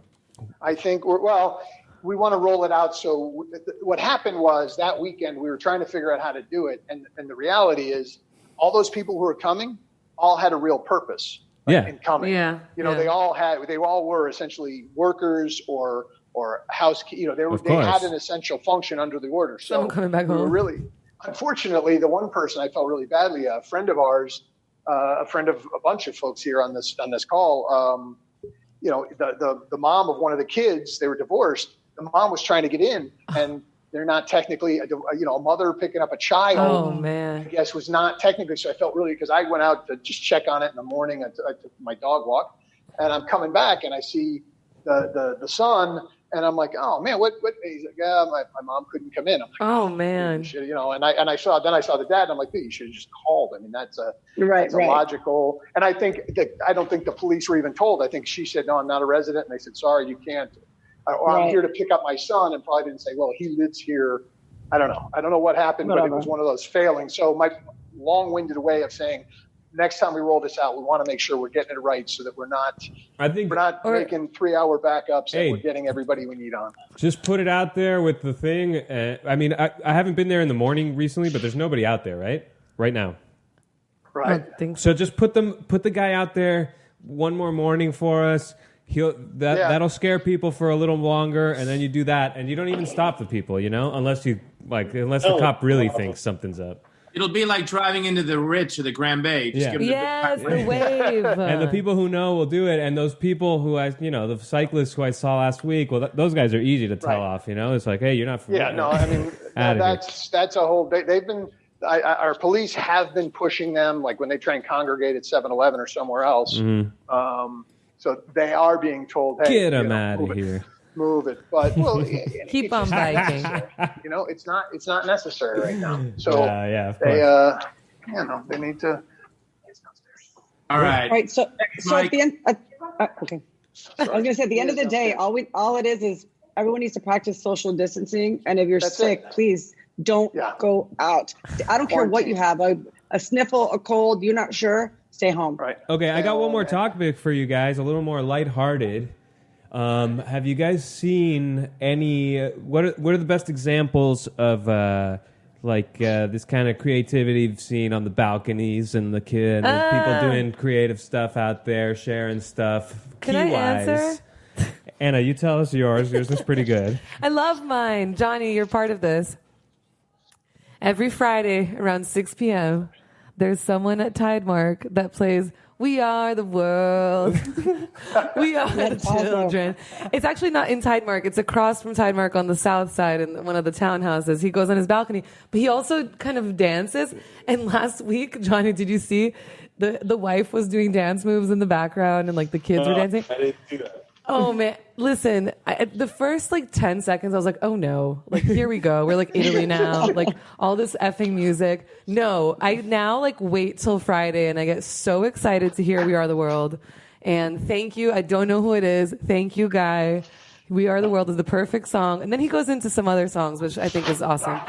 I think we want to roll it out. So what happened was that weekend we were trying to figure out how to do it, and the reality is all those people who were coming all had a real purpose in coming. Yeah. They all were essentially workers or housekeepers. They had an essential function under the order. So someone coming back home. Unfortunately, the one person I felt really badly, a friend of ours, a friend of a bunch of folks here on this call, the mom of one of the kids, they were divorced. The mom was trying to get in, and they're not technically, a mother picking up a child. Oh, man. I guess was not technically. So I felt really, because I went out to just check on it in the morning. I took my dog walk, and I'm coming back and I see the son, and I'm like, oh man, what? He's like, yeah, my mom couldn't come in. I'm like, oh man, and I saw the dad, and I'm like, dude, you should have just called. I mean, that's a logical. And I don't think the police were even told. I think she said, no, I'm not a resident, and they said, sorry, you can't. Or I'm here to pick up my son, and probably didn't say, well, he lives here. I don't know what happened, but it was one of those failings. So my long-winded way of saying, next time we roll this out, we want to make sure we're getting it right so that we're not making 3-hour backups and we're getting everybody we need on. Just put it out there with the thing. I haven't been there in the morning recently, but there's nobody out there, right now. Right. So just put the guy out there one more morning for us. That'll scare people for a little longer, and then you do that, and you don't even stop the people, unless the cop really thinks something's up. It'll be like driving into the Ritz or the Grand Bay. Just give them the wave. And the people who know will do it, and those people who the cyclists who I saw last week, those guys are easy to tell off. It's like, hey, you're not. That's a whole. They've been. Our police have been pushing them, like when they try and congregate at 7-Eleven or somewhere else. Mm-hmm. So they are being told, hey, get them out of here. Move it. But keep on biking. It's not necessary right now. So they need to. All right. All right. So at the end, okay. I was going to say at the end of the day, all it is everyone needs to practice social distancing. And if you're sick, please don't go out. I don't care what you have, a sniffle, a cold, you're not sure, stay home. Right. Okay, I got one more topic for you guys, a little more lighthearted. Have you guys seen any? What are the best examples of this kind of creativity you've seen on the balconies and the people doing creative stuff out there, sharing stuff? Can I answer? Anna, you tell us yours. Yours is pretty good. I love mine. Johnny, you're part of this. Every Friday around 6 p.m., there's someone at Tidemark that plays We Are the World. We are the children. It's actually not in Tidemark. It's across from Tidemark on the south side in one of the townhouses. He goes on his balcony, but he also kind of dances. And last week, Johnny, did you see the wife was doing dance moves in the background and the kids were dancing? I didn't do that. Oh man, listen, the first 10 seconds I was like, oh no, here we go. We're Italy now, all this effing music. No, I now wait till Friday and I get so excited to hear We Are the World. And thank you. I don't know who it is. Thank you, Guy. We Are the World is the perfect song. And then he goes into some other songs, which I think is awesome.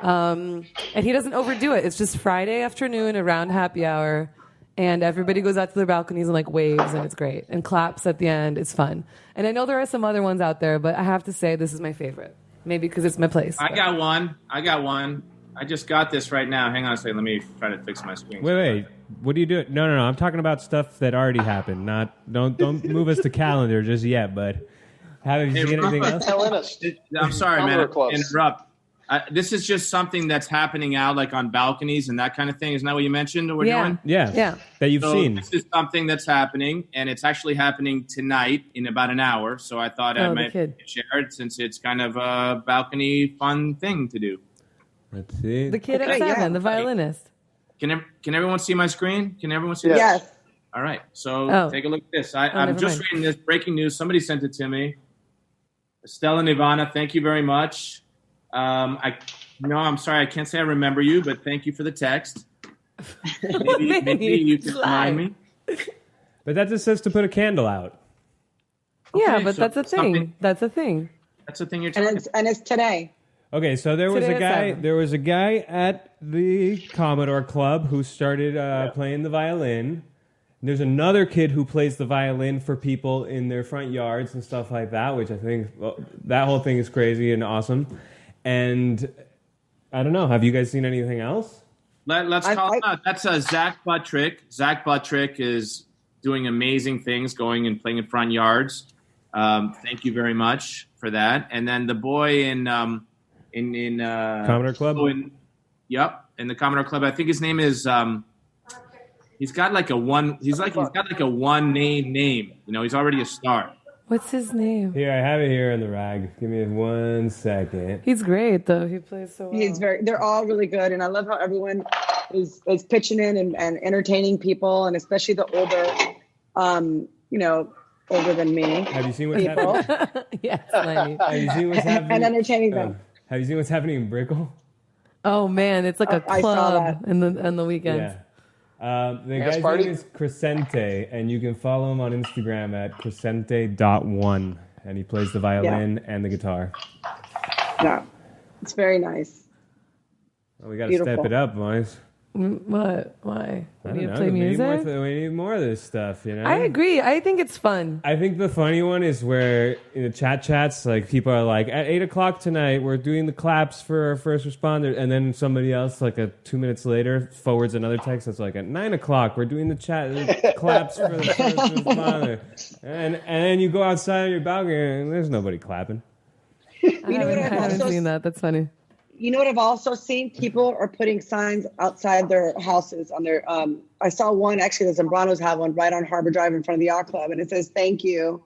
And he doesn't overdo it. It's just Friday afternoon around happy hour. And everybody goes out to their balconies and like waves, and it's great. And claps at the end. It's fun. And I know there are some other ones out there, but I have to say this is my favorite. Maybe because it's my place. I got one. I just got this right now. Hang on a second. Let me try to fix my screen. Wait. What are you doing? No. I'm talking about stuff that already happened. Don't move us to calendar just yet, bud. Have you seen anything else? I'm sorry, man. Interrupt. This is just something that's happening out, like on balconies and that kind of thing. Isn't that what you mentioned? We're doing? Yeah. That you've seen. This is something that's happening, and it's actually happening tonight in about an hour. So I thought I might share it since it's kind of a balcony fun thing to do. Let's see. The kid at 7, the violinist. Can everyone see my screen? Can everyone see? Yes. All right. So take a look at this. I'm just reading this breaking news. Somebody sent it to me. Estelle and Ivana, thank you very much. I'm sorry, I can't say I remember you, but thank you for the text. Maybe you can remind me. But that just says to put a candle out. Yeah, but that's a thing. That's a thing. That's the thing you're talking about. And it's today. Okay, so there was a guy at the Commodore Club who started playing the violin. There's another kid who plays the violin for people in their front yards and stuff like that, which I think that whole thing is crazy and awesome. And I don't know, have you guys seen anything else? Let's call him out. That's Zach Buttrick. Zach Buttrick is doing amazing things, going and playing in front yards. Thank you very much for that. And then the boy in Commodore Club. In the Commodore Club. I think his name is. He's got like a one. He's got like a one name. You know, he's already a star. What's his name? Here, I have it here in the rag. Give me 1 second. He's great, though. He plays so well. They're all really good. And I love how everyone is pitching in and entertaining people, and especially the older, older than me. Have you seen what's happening? Yes, Lenny. Have you seen what's happening? And entertaining them. Have you seen what's happening in Brickell? Oh, man. It's like a club in the weekends. Yeah. The guy's name is Crescente, and you can follow him on Instagram at crescente.1, and he plays the violin and the guitar. Yeah, it's very nice. Well, we got to step it up, boys. What? Why? We need to We play music? we need more of this stuff, you know? I agree. I think it's fun. I think the funny one is where in the chats, like people are like, at 8 o'clock tonight, we're doing the claps for our first responder. And then somebody else, like 2 minutes later, forwards another text that's like, at 9 o'clock, we're doing the claps for the first responder. And then you go outside of your balcony and there's nobody clapping. I haven't seen that. That's funny. You know what I've also seen? People are putting signs outside their houses on their, I saw one, actually the Zambranos have one right on Harbor Drive in front of the yacht club. And it says, thank you.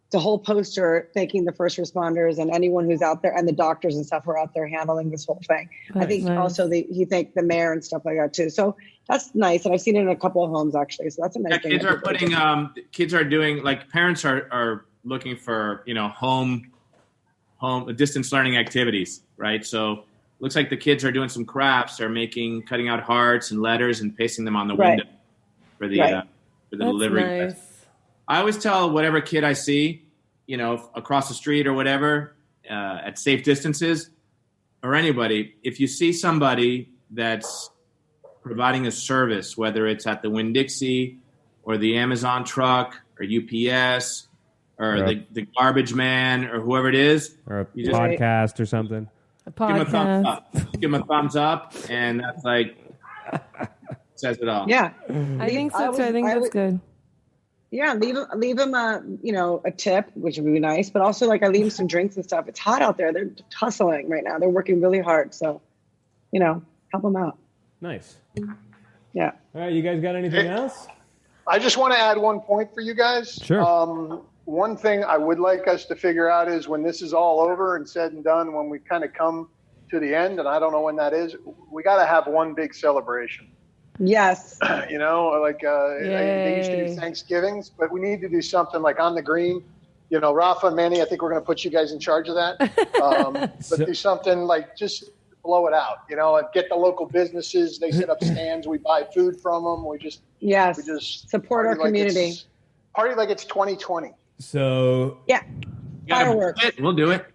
It's a whole poster thanking the first responders and anyone who's out there, and the doctors and stuff who are out there handling this whole thing. That's I think nice. Also he thanked the mayor and stuff like that too. So that's nice. And I've seen it in a couple of homes actually. So that's a nice thing. Kids are doing, like parents are looking for, home distance learning activities, right? So looks like the kids are doing some crafts. They're cutting out hearts and letters and pasting them on the window for the delivery. Nice. I always tell whatever kid I see, across the street or whatever, at safe distances, or anybody, if you see somebody that's providing a service, whether it's at the Winn-Dixie or the Amazon truck or UPS or the garbage man or whoever it is, or a podcast or something. Give him a thumbs up. Give him a thumbs up, and that's says it all. Yeah, I think so too. I think that's good. Yeah, leave them a tip, which would be nice. But also, I leave them some drinks and stuff. It's hot out there. They're hustling right now. They're working really hard. So, help them out. Nice. Yeah. All right, you guys got anything else? I just want to add one point for you guys. Sure. One thing I would like us to figure out is when this is all over and said and done, when we kind of come to the end, and I don't know when that is, we got to have one big celebration. Yes. They used to do Thanksgivings, but we need to do something like on the green. Rafa and Manny, I think we're going to put you guys in charge of that. But do something like just blow it out, get the local businesses. They set up stands. We buy food from them. We just support our community. Party like it's 2020. So fireworks. We'll do it.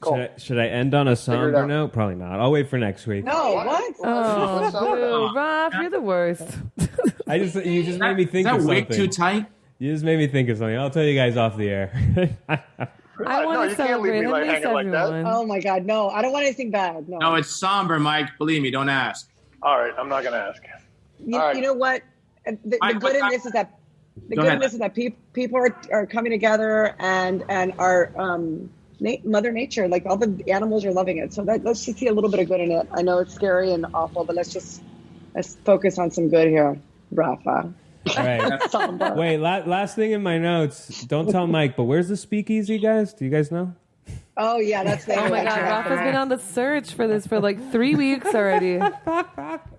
Cool. Should I end on a somber note? Probably not. I'll wait for next week. No, what? Oh, Rob, you're the worst. You just made me think Is of that something. wig too tight? You just made me think of something. I'll tell you guys off the air. I want to celebrate. I miss everyone. Oh my God, no! I don't want anything bad. No. No, it's somber, Mike. Believe me, don't ask. All right, I'm not going to ask. You know what? The good in this is that people are coming together and are Mother Nature, like all the animals are loving it. So let's just see a little bit of good in it. I know it's scary and awful, but let's focus on some good here, Rafa. All right. Wait, last thing in my notes. Don't tell Mike, but where's the speakeasy, guys? Do you guys know? Oh yeah, that's the. Oh my God, Rafa's been on the search for this for like 3 weeks already.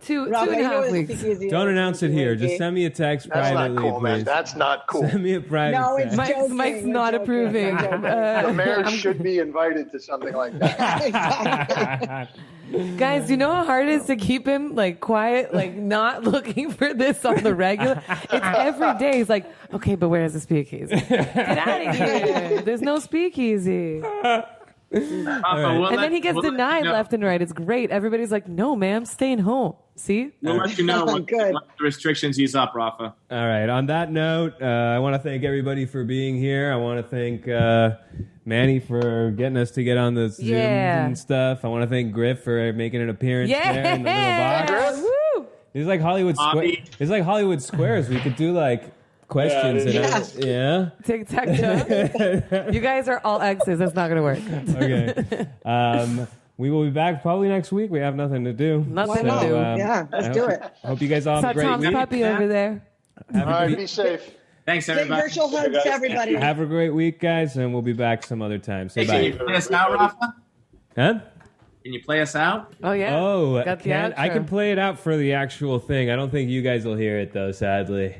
Two and a half weeks. Don't announce it here. Just send me a text privately, not cool, please. Man. That's not cool. Send me a private text. Mike's not approving. The mayor should be invited to something like that. Guys, you know how hard it is to keep him like quiet, like not looking for this on the regular? It's every day. He's like, okay, but where's the speakeasy? Get out of here. There's no speakeasy. And then he gets denied left and right. It's great. Everybody's like, no, ma'am, staying home. See? We'll let you know when the restrictions ease up, Rafa. All right. On that note, I want to thank everybody for being here. I want to thank Manny for getting us to get on the Zoom and stuff. I want to thank Griff for making an appearance there in the little box. Woo! It's like Hollywood It's like Hollywood Squares. We could do like questions Tic-tac-toe. You guys are all exes. That's not going to work. Okay. We will be back probably next week. We have nothing to do. Nothing to do. Let's do it. Hope you guys all have a great Tom's week. puppy over there. All right, be safe. Thanks, everybody. Virtual hugs to everybody. Have a great week, guys, and we'll be back some other time. Say Can bye. you play us out, Rafa? Huh? Can you play us out? Oh, yeah. Oh, Got the I outro. can play it out for the actual thing. I don't think you guys will hear it, though, sadly.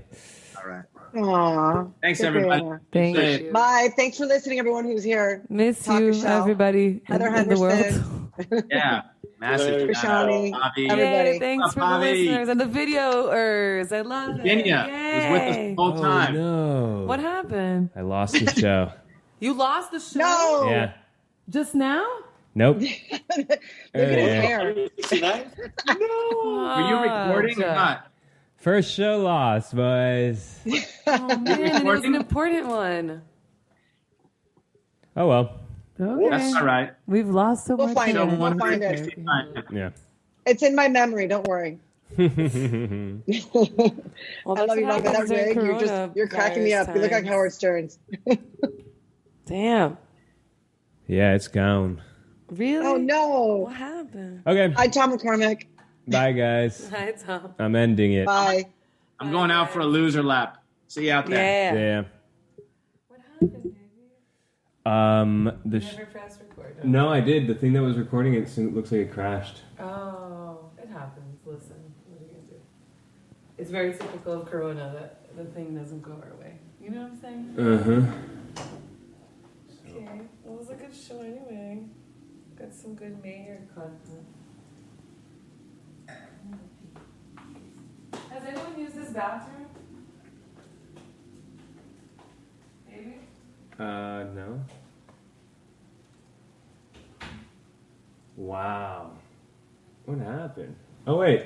All right. Aww. Thanks, everybody. Thank Stay. you. Bye. Thanks for listening, everyone who's here. Miss Taco you, Shell. everybody Heather in the world. Henderson. Yeah. Massive. Krishani. Bobby. Everybody. Yay, thanks for the Bobby. listeners and the videoers. I love it. Virginia was with us the Yay. whole time. No. What happened? I lost the show. You lost the show? No. Yeah. Just now? Nope. Look at his hair. 69? Were you recording or not? First show lost, boys. Oh, man, and it was an important one. Oh, well. Okay. That's all right. We've lost so We'll much. find it. time. We'll find it. Yeah. It's in my memory. Don't worry. Well, I that's love you, what Rafa. That happens during wig, you're cracking me up. You look like coronavirus Howard Stearns. Damn. Yeah, it's gone. Really? Oh no. What happened? Okay. Hi, Tom McCormick. Bye, guys. Hi, Tom. I'm ending it. Bye. I'm going out for a loser lap. See you out there. Yeah. Yeah. What happened, baby? Never pressed record. No, I did. The thing that was recording it looks like it crashed. Oh, it happens. Listen, what are you gonna do? It's very typical of Corona that the thing doesn't go our way. You know what I'm saying? Uh-huh. Okay. Well, it was a good show anyway. Got some good mayor content. Has anyone used this bathroom? Maybe? No. Wow. What happened? Oh, wait.